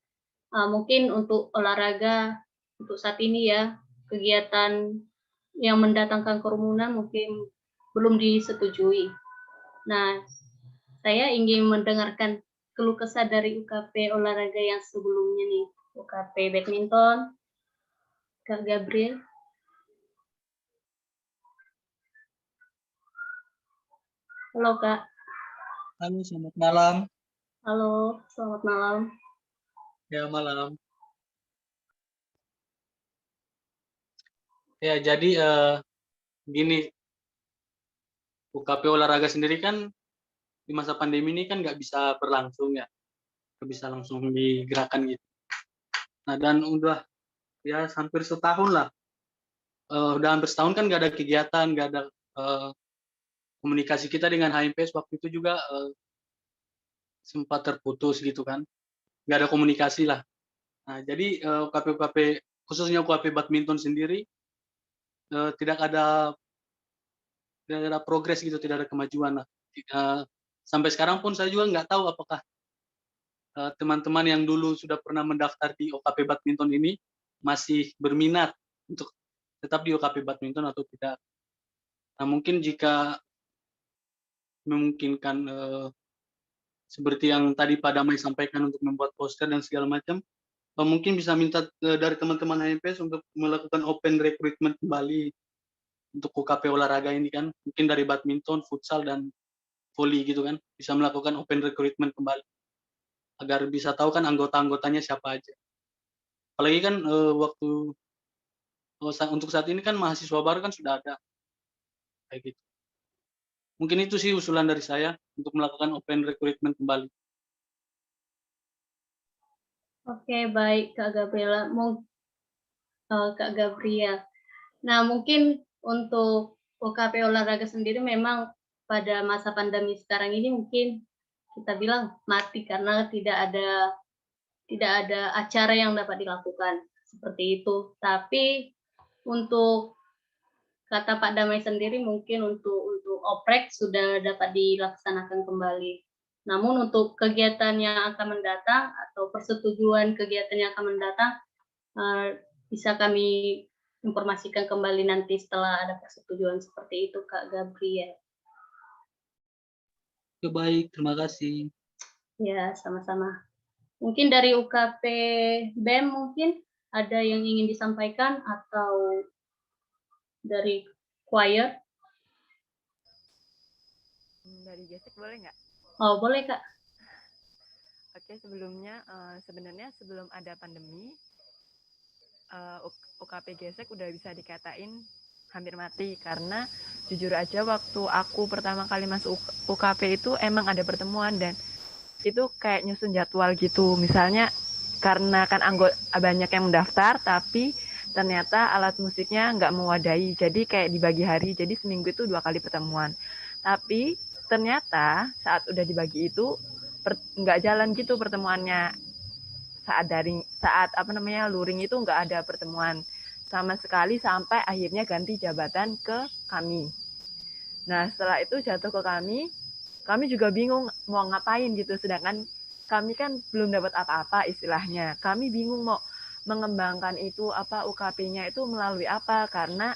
Mungkin untuk olahraga untuk saat ini ya, kegiatan yang mendatangkan kerumunan mungkin belum disetujui. Nah, saya ingin mendengarkan keluh kesah dari UKP olahraga yang sebelumnya nih, UKP badminton, Kak Gabriel. Halo Kak. Halo, selamat malam. Halo, selamat malam. Ya, malam. Ya, jadi gini, UKP olahraga sendiri kan di masa pandemi ini kan nggak bisa berlangsung ya, nggak bisa langsung digerakkan gitu. Nah, dan udah ya hampir setahun lah, udah hampir setahun kan nggak ada kegiatan, nggak ada komunikasi kita dengan HMPS waktu itu juga sempat terputus gitu kan, nggak ada komunikasi lah. Nah, jadi UKP khususnya UKP badminton sendiri tidak ada tidak ada progres gitu, tidak ada kemajuan. Nah, sampai sekarang pun saya juga nggak tahu apakah teman-teman yang dulu sudah pernah mendaftar di OKP Badminton ini masih berminat untuk tetap di OKP Badminton atau tidak. Nah, mungkin jika memungkinkan seperti yang tadi Pak Damai sampaikan untuk membuat poster dan segala macam, mungkin bisa minta dari teman-teman HMPS untuk melakukan open recruitment kembali untuk UKP olahraga ini kan, mungkin dari badminton, futsal, dan volley gitu kan, bisa melakukan open recruitment kembali agar bisa tahu kan anggota-anggotanya siapa aja. Apalagi kan untuk saat ini kan mahasiswa baru kan sudah ada kayak gitu. Mungkin itu sih usulan dari saya untuk melakukan open recruitment kembali. Oke, baik Kak Gabriela. Kak Gabriel. Nah, mungkin untuk UKP olahraga sendiri memang pada masa pandemi sekarang ini mungkin kita bilang mati karena tidak ada acara yang dapat dilakukan seperti itu. Tapi untuk kata Pak Damai sendiri mungkin untuk oprek sudah dapat dilaksanakan kembali. Namun untuk kegiatan yang akan mendatang atau persetujuan kegiatan yang akan mendatang bisa kami informasikan kembali nanti setelah ada persetujuan seperti itu, Kak Gabriel. Baik, terima kasih. Ya, sama-sama. Mungkin dari UKP BEM mungkin ada yang ingin disampaikan atau dari choir? Dari Gesek boleh nggak? Oh, boleh, Kak. Oke, sebelumnya sebenarnya sebelum ada pandemi, UKP Gesek udah bisa dikatain hampir mati karena jujur aja waktu aku pertama kali masuk UKP itu emang ada pertemuan dan itu kayak nyusun jadwal gitu. Misalnya karena kan banyak yang mendaftar tapi ternyata alat musiknya nggak mewadahi, jadi kayak dibagi hari, jadi seminggu itu 2 kali pertemuan. Tapi ternyata saat udah dibagi itu nggak jalan gitu pertemuannya. Saat luring itu nggak ada pertemuan sama sekali sampai akhirnya ganti jabatan ke kami. Nah, setelah itu jatuh ke kami juga bingung mau ngapain gitu, sedangkan kami kan belum dapat apa-apa istilahnya. Kami bingung mau mengembangkan itu UKP-nya itu melalui apa, karena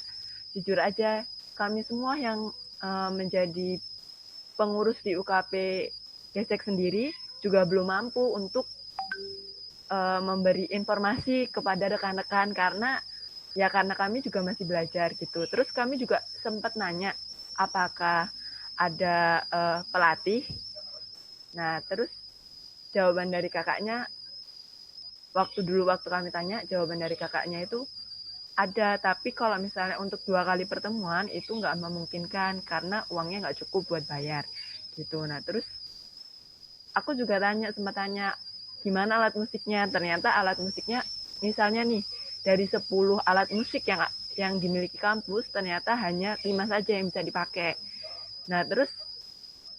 jujur aja kami semua yang menjadi pengurus di UKP Gesek sendiri juga belum mampu untuk memberi informasi kepada rekan-rekan karena kami juga masih belajar gitu. Terus kami juga sempat nanya apakah ada pelatih. Nah, terus jawaban dari kakaknya waktu kami tanya, jawaban dari kakaknya itu ada, tapi kalau misalnya untuk 2 kali pertemuan itu nggak memungkinkan karena uangnya nggak cukup buat bayar gitu. Nah, terus aku juga sempat tanya gimana alat musiknya. Ternyata alat musiknya misalnya nih dari 10 alat musik yang dimiliki kampus ternyata hanya 5 saja yang bisa dipakai. Nah, terus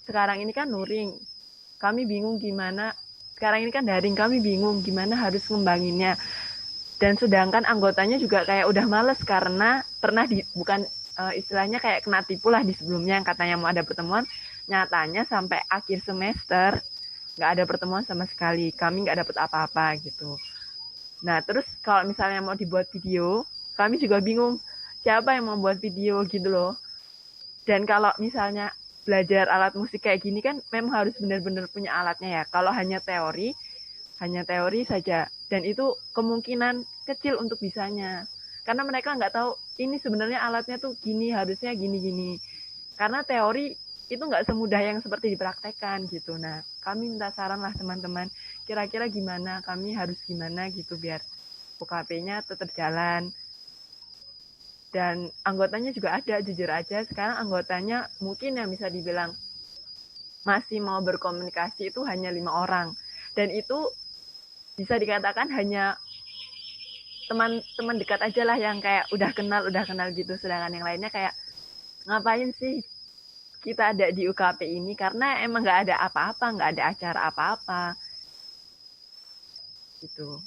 sekarang ini kan luring. Kami bingung gimana. Sekarang ini kan daring, kami bingung gimana harus ngembanginnya. Dan sedangkan anggotanya juga kayak udah males karena pernah istilahnya kayak kena tipu lah di sebelumnya yang katanya mau ada pertemuan, nyatanya sampai akhir semester nggak ada pertemuan sama sekali, kami nggak dapat apa-apa gitu. Nah, terus kalau misalnya mau dibuat video, kami juga bingung siapa yang mau buat video gitu loh. Dan kalau misalnya belajar alat musik kayak gini kan memang harus benar-benar punya alatnya ya. Kalau hanya teori saja, dan itu kemungkinan kecil untuk bisanya. Karena mereka nggak tahu ini sebenarnya alatnya tuh gini, harusnya gini-gini. Karena teori itu nggak semudah yang seperti dipraktekkan gitu. Nah, kami minta saran lah teman-teman, kira-kira gimana, kami harus gimana gitu biar UKP-nya tetap jalan. Dan anggotanya juga ada, jujur aja sekarang anggotanya mungkin yang bisa dibilang masih mau berkomunikasi itu hanya 5 orang. Dan itu bisa dikatakan hanya teman-teman dekat aja lah yang kayak udah kenal gitu. Sedangkan yang lainnya kayak ngapain sih kita ada di UKP ini, karena emang nggak ada apa-apa, nggak ada acara apa-apa gitu.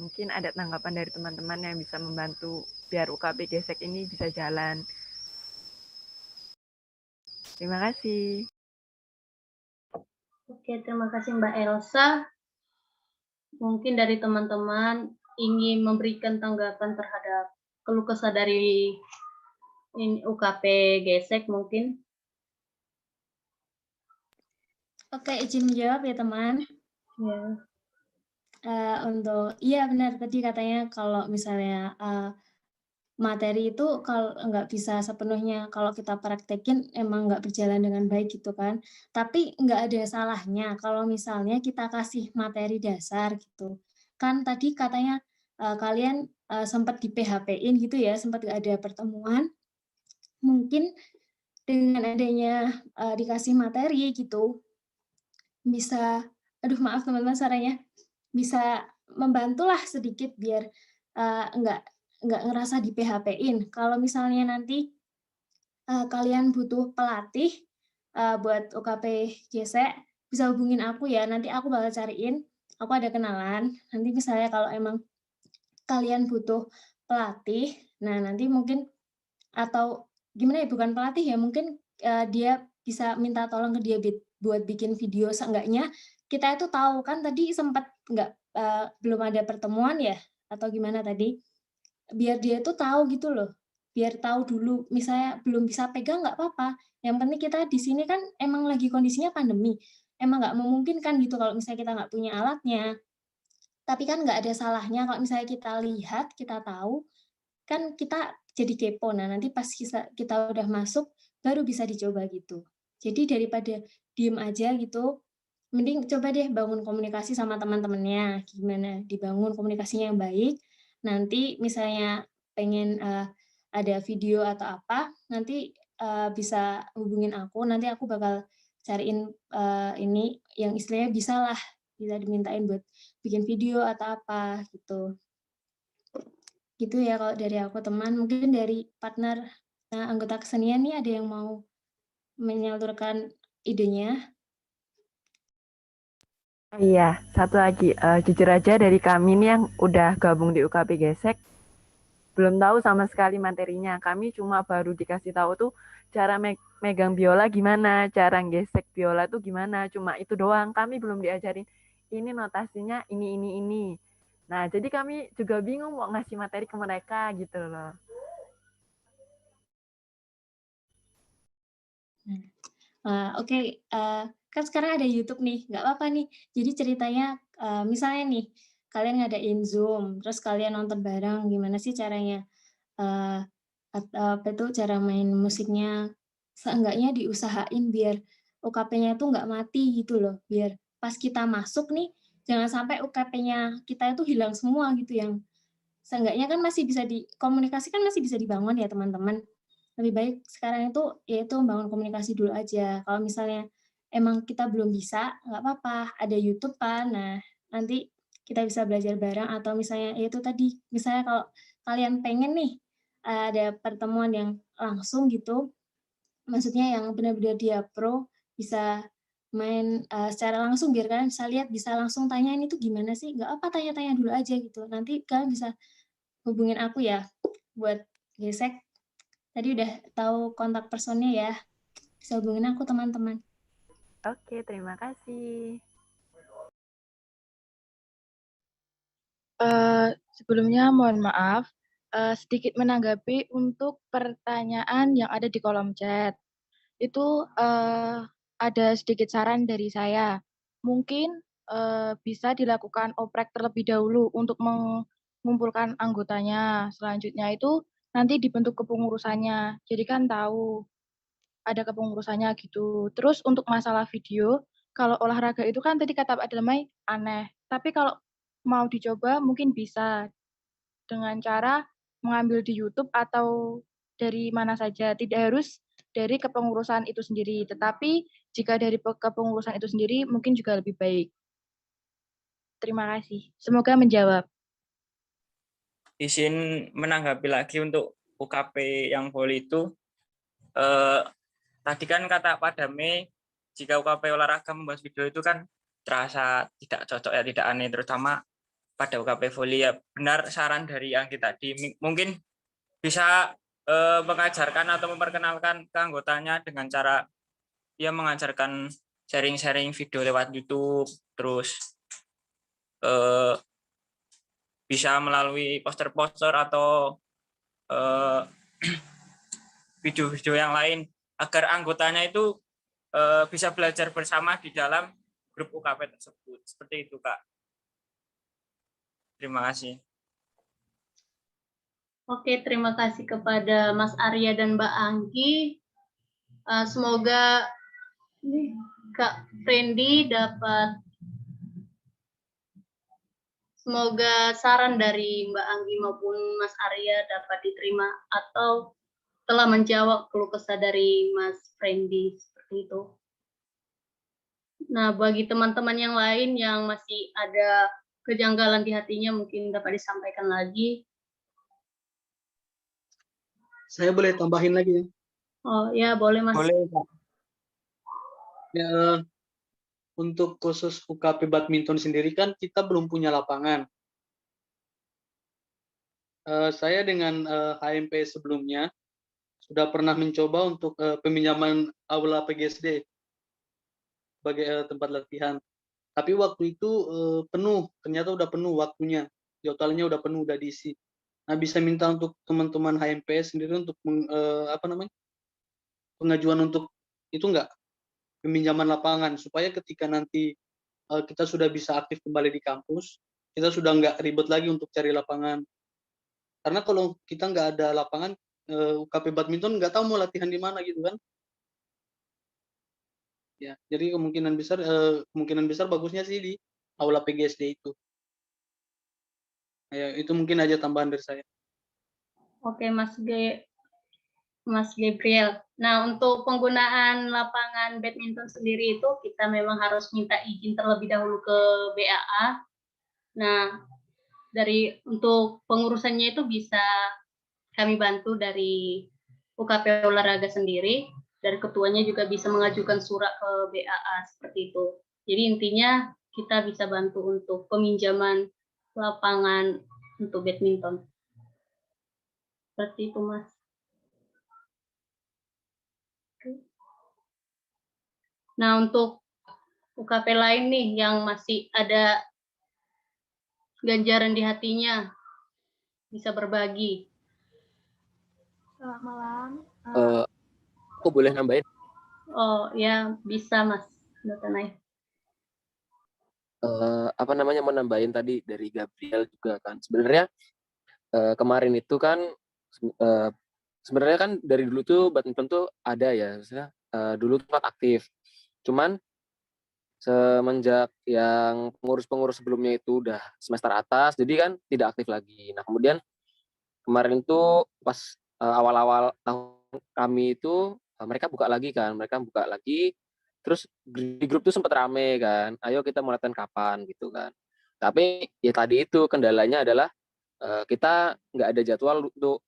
Mungkin ada tanggapan dari teman-teman yang bisa membantu biar UKP Gesek ini bisa jalan. Terima kasih. Oke, terima kasih Mbak Elsa. Mungkin dari teman-teman ingin memberikan tanggapan terhadap keluh kesah dari UKP Gesek mungkin. Oke, izin menjawab ya teman. Ya. Iya benar tadi katanya kalau misalnya materi itu kalau nggak bisa sepenuhnya kalau kita praktekin emang nggak berjalan dengan baik gitu kan. Tapi nggak ada salahnya kalau misalnya kita kasih materi dasar gitu. Kan tadi katanya kalian sempat di PHP-in gitu ya, sempat nggak ada pertemuan. Mungkin dengan adanya dikasih materi gitu bisa, aduh maaf teman-teman suaranya, bisa membantulah sedikit biar nggak ngerasa di PHP-in. Kalau misalnya nanti kalian butuh pelatih buat UKP Gesek, bisa hubungin aku ya. Nanti aku bakal cariin. Aku ada kenalan. Nanti misalnya kalau emang kalian butuh pelatih, nah nanti mungkin atau gimana ya, bukan pelatih ya, mungkin dia bisa minta tolong ke dia buat bikin video. Seenggaknya kita itu tahu kan tadi sempat belum ada pertemuan ya atau gimana tadi, biar dia tuh tahu gitu loh, biar tahu dulu. Misalnya belum bisa pegang nggak apa-apa, yang penting kita di sini kan emang lagi kondisinya pandemi, emang nggak memungkinkan gitu kalau misalnya kita nggak punya alatnya. Tapi kan nggak ada salahnya kalau misalnya kita lihat, kita tahu, kan kita jadi kepo. Nah, nanti pas kita udah masuk, baru bisa dicoba gitu. Jadi daripada diem aja gitu, mending coba deh bangun komunikasi sama teman-temannya. Gimana dibangun komunikasinya yang baik. Nanti misalnya pengen ada video atau apa, nanti bisa hubungin aku. Nanti aku bakal cariin ini yang istilahnya bisa lah, bisa dimintain buat bikin video atau apa gitu. Gitu ya kalau dari aku teman. Mungkin dari partner anggota kesenian nih ada yang mau menyalurkan idenya? Iya, satu lagi, jujur aja dari kami nih yang udah gabung di UKP Gesek, belum tahu sama sekali materinya. Kami cuma baru dikasih tahu tuh cara megang biola gimana, cara gesek biola tuh gimana, cuma itu doang. Kami belum diajarin ini notasinya ini. Nah, jadi kami juga bingung mau ngasih materi ke mereka gitu loh. Oke, kan sekarang ada YouTube nih, nggak apa-apa nih. Jadi ceritanya, misalnya nih, kalian ngadain Zoom, terus kalian nonton bareng, gimana sih caranya, apa itu, cara main musiknya, seenggaknya diusahain biar UKP-nya itu nggak mati gitu loh, biar pas kita masuk nih, jangan sampai UKP-nya kita itu hilang semua gitu, yang seenggaknya kan masih bisa komunikasi kan masih bisa dibangun ya teman-teman. Lebih baik sekarang itu yaitu membangun komunikasi dulu aja. Kalau misalnya emang kita belum bisa, nggak apa-apa, ada YouTube kan. Nah, nanti kita bisa belajar bareng atau misalnya yaitu tadi, misalnya kalau kalian pengen nih ada pertemuan yang langsung gitu, maksudnya yang benar-benar dia pro, bisa main secara langsung biar kalian bisa lihat, bisa langsung tanya ini tuh gimana sih, nggak apa tanya-tanya dulu aja gitu. Nanti kalian bisa hubungin aku ya buat Gesek. Tadi udah tahu kontak personnya ya. Bisa hubungin aku teman-teman. Oke, terima kasih. Sebelumnya mohon maaf, sedikit menanggapi untuk pertanyaan yang ada di kolom chat. Itu ada sedikit saran dari saya. Mungkin bisa dilakukan oprek terlebih dahulu untuk mengumpulkan anggotanya. Selanjutnya itu nanti dibentuk kepengurusannya. Jadi kan tahu ada kepengurusannya gitu. Terus untuk masalah video, kalau olahraga itu kan tadi kata Pak Damai aneh. Tapi kalau mau dicoba mungkin bisa dengan cara mengambil di YouTube atau dari mana saja. Tidak harus dari kepengurusan itu sendiri. Tetapi jika dari kepengurusan itu sendiri mungkin juga lebih baik. Terima kasih. Semoga menjawab. Izin menanggapi lagi untuk UKP yang voli itu. Tadi kan kata Pak Dame, jika UKP olahraga membahas video itu kan terasa tidak cocok ya, tidak aneh, terutama pada UKP voli ya. Benar saran dari Anggi tadi, mungkin bisa mengajarkan atau memperkenalkan ke anggotanya dengan cara ya mengajarkan sharing-sharing video lewat YouTube, terus bisa melalui poster-poster atau video-video yang lain agar anggotanya itu bisa belajar bersama di dalam grup UKP tersebut. Seperti itu, Kak. Terima kasih. Oke, terima kasih kepada Mas Arya dan Mbak Anggi. Semoga Kak Fendi dapat, semoga saran dari Mbak Anggi maupun Mas Arya dapat diterima atau telah menjawab keluh kesah dari Mas Fendi, seperti itu. Nah, bagi teman-teman yang lain yang masih ada kejanggalan di hatinya, mungkin dapat disampaikan lagi. Saya boleh tambahin lagi ya? Oh ya, boleh Mas. Boleh, Pak. Ya, untuk khusus UKP badminton sendiri kan kita belum punya lapangan. Saya dengan HMP sebelumnya sudah pernah mencoba untuk peminjaman aula PGSD sebagai tempat latihan. Tapi waktu itu penuh, ternyata udah penuh waktunya, totalnya udah penuh, udah diisi. Nah, bisa minta untuk teman-teman HMP sendiri untuk pengajuan untuk itu enggak, peminjaman lapangan, supaya ketika nanti kita sudah bisa aktif kembali di kampus, kita sudah nggak ribet lagi untuk cari lapangan. Karena kalau kita nggak ada lapangan, UKP badminton nggak tahu mau latihan di mana gitu kan. Ya, jadi kemungkinan besar bagusnya sih di aula PGSD itu. Ya, itu mungkin aja tambahan dari saya. Oke, Mas Gabriel. Nah, untuk penggunaan lapangan badminton sendiri itu kita memang harus minta izin terlebih dahulu ke BAA. Nah, untuk pengurusannya itu bisa kami bantu dari UKP olahraga sendiri. Dari ketuanya juga bisa mengajukan surat ke BAA seperti itu. Jadi intinya kita bisa bantu untuk peminjaman lapangan untuk badminton. Seperti itu, Mas. Nah, untuk UKP lain nih yang masih ada ganjaran di hatinya, bisa berbagi. Selamat malam. Aku boleh nambahin? Oh ya, bisa Mas Datanay. Mau nambahin tadi dari Gabriel juga kan. Sebenarnya kemarin itu kan sebenarnya kan dari dulu tuh badminton tuh ada ya, misalnya dulu tuh aktif. Cuman semenjak yang pengurus-pengurus sebelumnya itu udah semester atas, jadi kan tidak aktif lagi. Nah, kemudian kemarin tuh pas awal-awal tahun kami itu mereka buka lagi kan, terus di grup tuh sempat rame kan, ayo kita mau latihan kapan gitu kan. Tapi ya tadi itu kendalanya adalah kita nggak ada jadwal untuk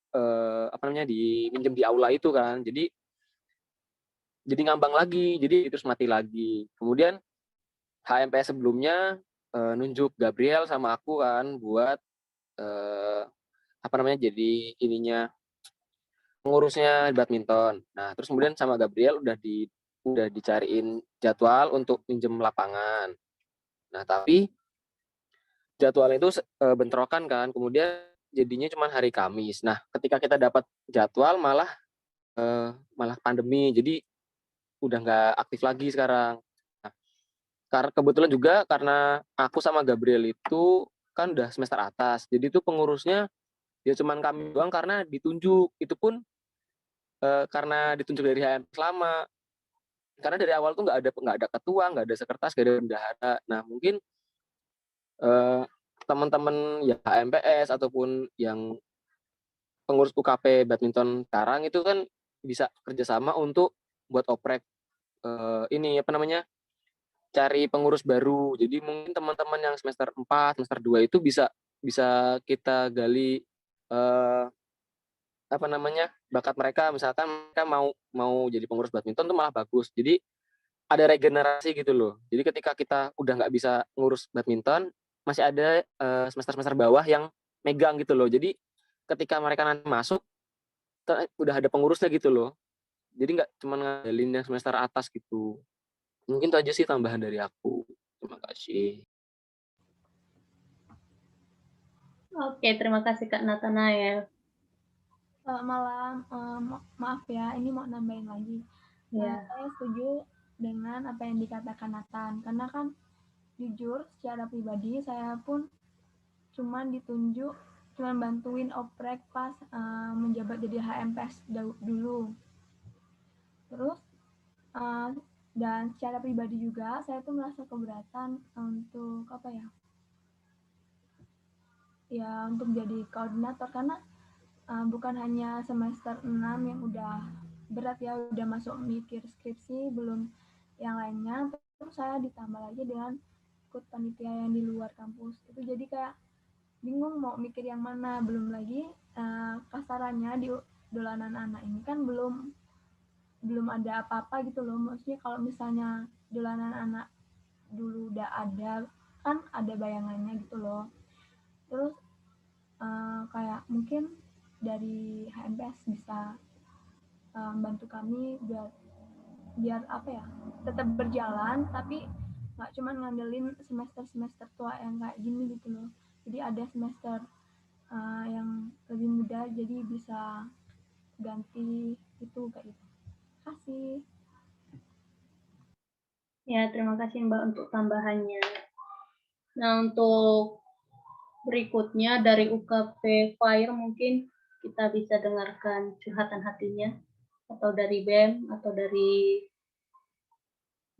diminjem di aula itu kan, jadi ngambang lagi, jadi terus mati lagi. Kemudian HMP sebelumnya nunjuk Gabriel sama aku kan buat jadi ininya pengurusnya badminton. Nah, terus kemudian sama Gabriel udah dicariin jadwal untuk pinjem lapangan. Nah, tapi jadwal itu bentrokan kan, kemudian jadinya cuma hari Kamis. Nah, ketika kita dapat jadwal malah pandemi, jadi udah nggak aktif lagi sekarang. Nah, karena kebetulan juga karena aku sama Gabriel itu kan udah semester atas, jadi itu pengurusnya ya cuman kami doang karena ditunjuk, itu pun karena ditunjuk dari HM selama. Karena dari awal tuh nggak ada ketua, nggak ada sekretaris, nggak ada bendahara. Nah, mungkin teman-teman ya HMPS ataupun yang pengurus UKP badminton sekarang itu kan bisa kerjasama untuk buat oprek cari pengurus baru. Jadi mungkin teman-teman yang semester 4, semester 2 itu bisa kita gali bakat mereka, misalkan mereka mau jadi pengurus badminton itu malah bagus. Jadi ada regenerasi gitu loh. Jadi ketika kita udah nggak bisa ngurus badminton, masih ada semester-semester bawah yang megang gitu loh. Jadi ketika mereka nanti masuk udah ada pengurusnya gitu loh. Jadi nggak cuma ngandelin yang semester atas gitu. Mungkin itu aja sih tambahan dari aku. Terima kasih. Oke, terima kasih Kak Nathanael. Malam, maaf ya, ini mau nambahin lagi. Ya. Saya setuju dengan apa yang dikatakan Nathan, karena kan jujur secara pribadi saya pun cuman bantuin oprek pas menjabat jadi HMPS dulu. Terus dan secara pribadi juga saya tuh merasa keberatan untuk apa ya? Ya untuk jadi koordinator, karena bukan hanya semester 6 yang udah berat ya, udah masuk mikir skripsi, belum yang lainnya, terus saya ditambah lagi dengan ikut panitia yang di luar kampus. Itu jadi kayak bingung mau mikir yang mana, belum lagi kasarannya di dolanan anak ini kan belum ada apa-apa gitu loh. Maksudnya kalau misalnya dolanan anak dulu udah ada, kan ada bayangannya gitu loh. Terus kayak mungkin dari HMPS bisa bantu kami biar apa ya, tetap berjalan, tapi nggak cuma ngandelin semester tua yang kayak gini gitu loh. Jadi ada semester yang lebih muda, jadi bisa ganti itu kayak gitu. Terima kasih. Ya, terima kasih Mbak untuk tambahannya. Nah, untuk berikutnya dari UKP Fire mungkin kita bisa dengarkan curhatan hatinya, atau dari BEM, atau dari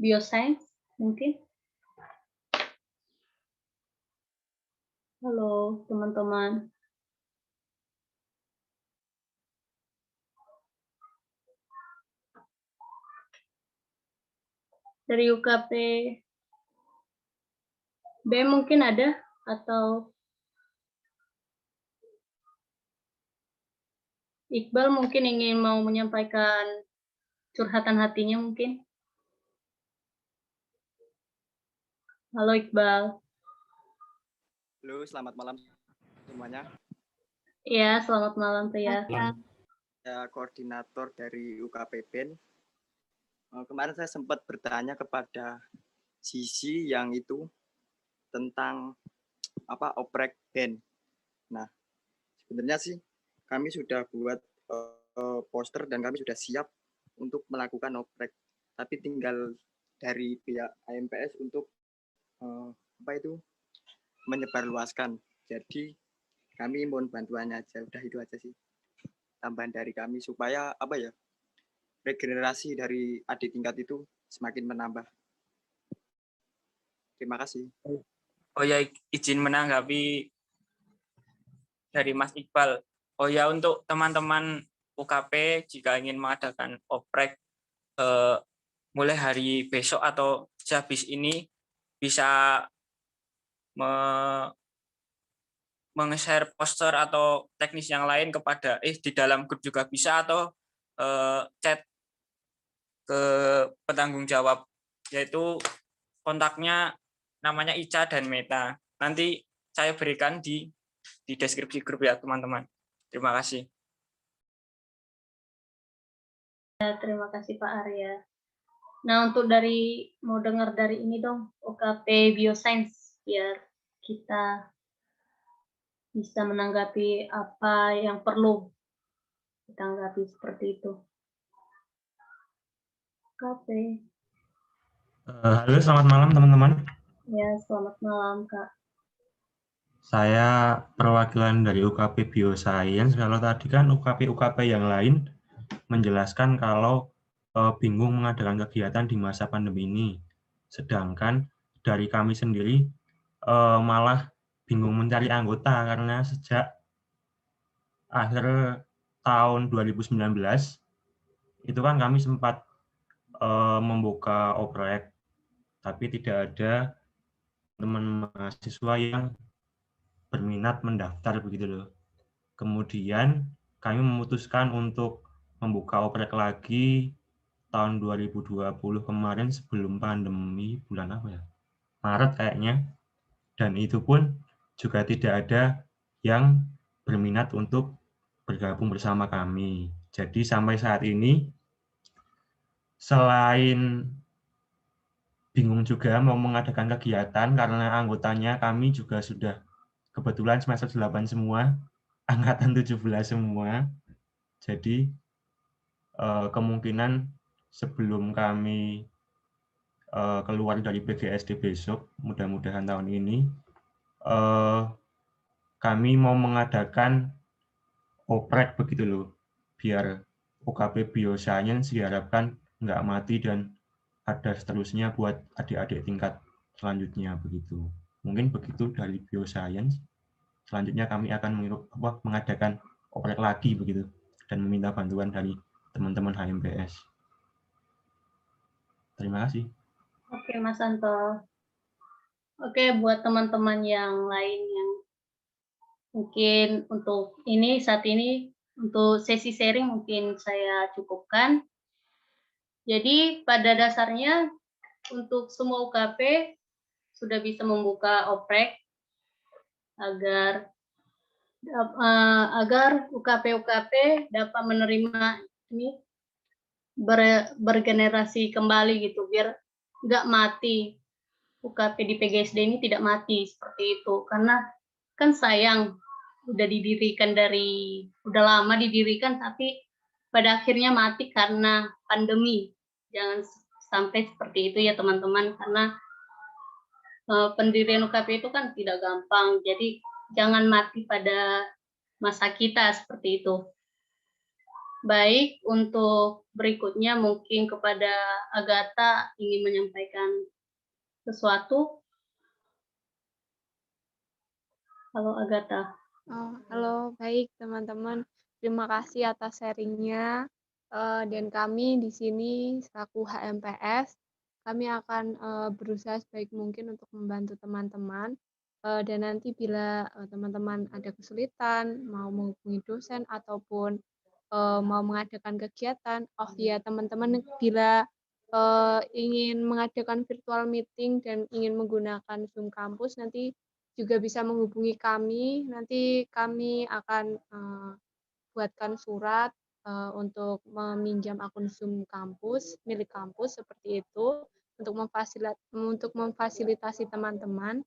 Bioscience mungkin. Halo teman-teman. Dari UKP BEM mungkin ada, atau Iqbal mungkin ingin mau menyampaikan curhatan hatinya mungkin. Halo Iqbal. Halo, selamat malam semuanya. Iya, selamat malam Pria. Saya koordinator dari UKP BEN. Kemarin saya sempat bertanya kepada Sisi yang itu tentang apa oprek BEN. Nah, sebenarnya sih kami sudah buat poster dan kami sudah siap untuk melakukan oprek. Tapi tinggal dari pihak HMPS untuk apa itu menyebarluaskan. Jadi kami mohon bantuannya aja. Udah itu aja sih tambahan dari kami supaya apa ya, regenerasi dari adik tingkat itu semakin menambah. Terima kasih. Oh ya, izin menanggapi dari Mas Iqbal. Oh ya, untuk teman-teman UKP jika ingin mengadakan oprek mulai hari besok atau sehabis ini bisa meng-share poster atau teknis yang lain kepada di dalam grup juga bisa, atau chat ke penanggung jawab, yaitu kontaknya namanya Ica dan Meta. Nanti saya berikan di deskripsi grup ya teman-teman. Terima kasih. Ya, terima kasih Pak Arya. Nah, untuk mau dengar dari ini dong, UKP Bioscience, biar kita bisa menanggapi apa yang perlu ditanggapi seperti itu. UKP. Halo, selamat malam teman-teman. Ya, selamat malam Kak. Saya perwakilan dari UKP Bioscience. Kalau tadi kan UKP yang lain menjelaskan kalau bingung mengadakan kegiatan di masa pandemi ini. Sedangkan dari kami sendiri malah bingung mencari anggota karena sejak akhir tahun 2019 itu kan kami sempat membuka oprek, tapi tidak ada teman mahasiswa yang berminat mendaftar begitu loh. Kemudian kami memutuskan untuk membuka oprek lagi tahun 2020 kemarin sebelum pandemi, bulan apa ya? Maret kayaknya. Dan itu pun juga tidak ada yang berminat untuk bergabung bersama kami. Jadi sampai saat ini selain bingung juga mau mengadakan kegiatan karena anggotanya kami juga sudah kebetulan semester 8 semua, angkatan 17 semua. Jadi kemungkinan sebelum kami keluar dari PGSD besok, mudah-mudahan tahun ini, kami mau mengadakan oprek begitu loh, biar UKP Bioscience diharapkan nggak mati dan ada seterusnya buat adik-adik tingkat selanjutnya begitu. Mungkin begitu dari Bioscience. Selanjutnya kami akan mengadakan oprek lagi begitu dan meminta bantuan dari teman-teman HMPS. Terima kasih. Oke, Mas Anto. Oke, buat teman-teman yang lain yang mungkin untuk ini saat ini untuk sesi sharing mungkin saya cukupkan. Jadi pada dasarnya untuk semua UKP sudah bisa membuka oprek agar UKP-UKP dapat menerima ini bergenerasi kembali gitu, biar nggak mati. UKP di PGSD ini tidak mati seperti itu, karena kan sayang udah lama didirikan tapi pada akhirnya mati karena pandemi. Jangan sampai seperti itu ya teman-teman, karena pendirian UKP itu kan tidak gampang, jadi jangan mati pada masa kita seperti itu. Baik, untuk berikutnya mungkin kepada Agatha ingin menyampaikan sesuatu. Halo Agatha. Halo, baik teman-teman. Terima kasih atas sharingnya. Dan kami di sini selaku HMPS, kami akan berusaha sebaik mungkin untuk membantu teman-teman. Dan nanti bila teman-teman ada kesulitan, mau menghubungi dosen ataupun mau mengadakan kegiatan, oh ya teman-teman bila ingin mengadakan virtual meeting dan ingin menggunakan Zoom Campus, nanti juga bisa menghubungi kami. Nanti kami akan buatkan surat untuk meminjam akun Zoom Campus milik kampus seperti itu untuk memfasilitasi teman-teman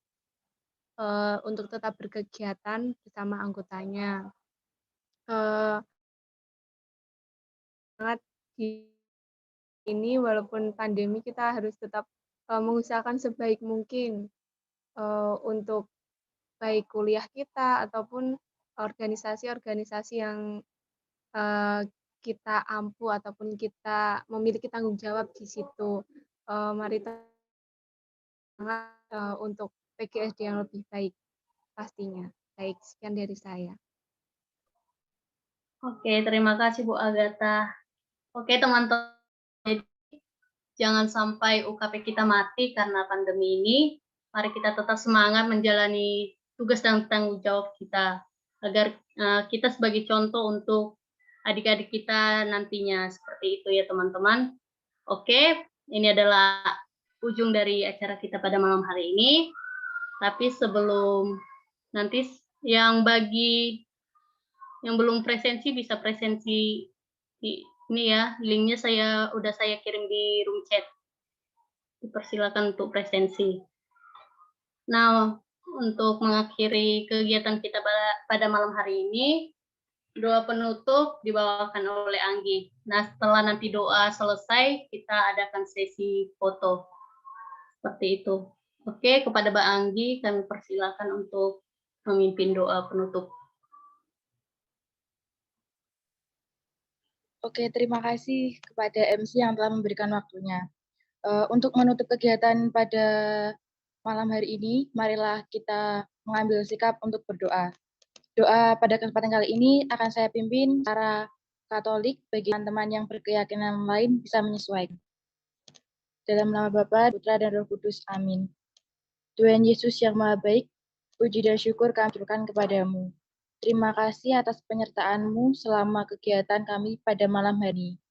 untuk tetap berkegiatan bersama anggotanya. Sangat di ini walaupun pandemi kita harus tetap mengusahakan sebaik mungkin untuk baik kuliah kita ataupun organisasi-organisasi yang kita ampu ataupun kita memiliki tanggung jawab di situ. Mari untuk PGSD yang lebih baik pastinya. Baik, sekian dari saya. Oke, terima kasih Bu Agatha. Oke teman-teman, jangan sampai UKP kita mati karena pandemi ini. Mari kita tetap semangat menjalani tugas dan tanggung jawab kita, agar kita sebagai contoh untuk adik-adik kita nantinya. Seperti itu ya teman-teman. Oke, ini adalah ujung dari acara kita pada malam hari ini. Tapi sebelum nanti yang bagi yang belum presensi bisa presensi ini ya, linknya udah saya kirim di room chat. Dipersilakan untuk presensi. Nah, untuk mengakhiri kegiatan kita pada malam hari ini, doa penutup dibawakan oleh Anggi. Nah, setelah nanti doa selesai, kita adakan sesi foto. Seperti itu. Oke, kepada Mbak Anggi, kami persilakan untuk memimpin doa penutup. Oke, terima kasih kepada MC yang telah memberikan waktunya. Untuk menutup kegiatan pada malam hari ini, marilah kita mengambil sikap untuk berdoa. Doa pada kesempatan kali ini akan saya pimpin secara Katolik bagi teman-teman yang berkeyakinan lain bisa menyesuaikan. Dalam nama Bapa, Putra, dan Roh Kudus. Amin. Tuhan Yesus yang Maha Baik, puji dan syukur kami aturkan kepadamu. Terima kasih atas penyertaan-Mu selama kegiatan kami pada malam hari.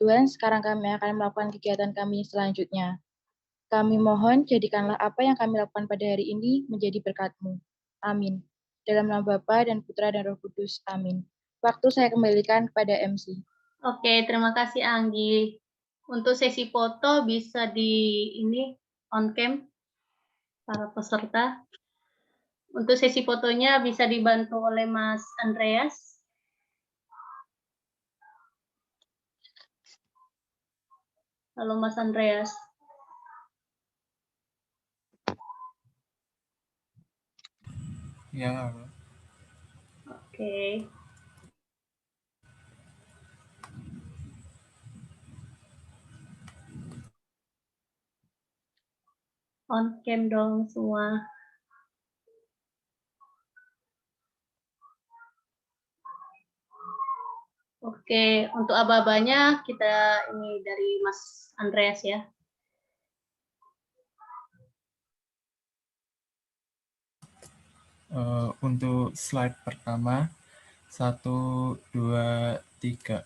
Tuhan, sekarang kami akan melakukan kegiatan kami selanjutnya. Kami mohon, jadikanlah apa yang kami lakukan pada hari ini menjadi berkat-Mu. Amin. Dalam nama Bapa dan Putra dan Roh Kudus. Amin. Waktu saya kembalikan kepada MC. Oke, terima kasih Anggi. Untuk sesi foto bisa di ini on cam para peserta. Untuk sesi fotonya bisa dibantu oleh Mas Andreas. Halo Mas Andreas. Ya. Oke. On cam dong semua. Oke, untuk aba-abanya kita ini dari Mas Andreas ya. Untuk slide pertama, 1, 2, 3.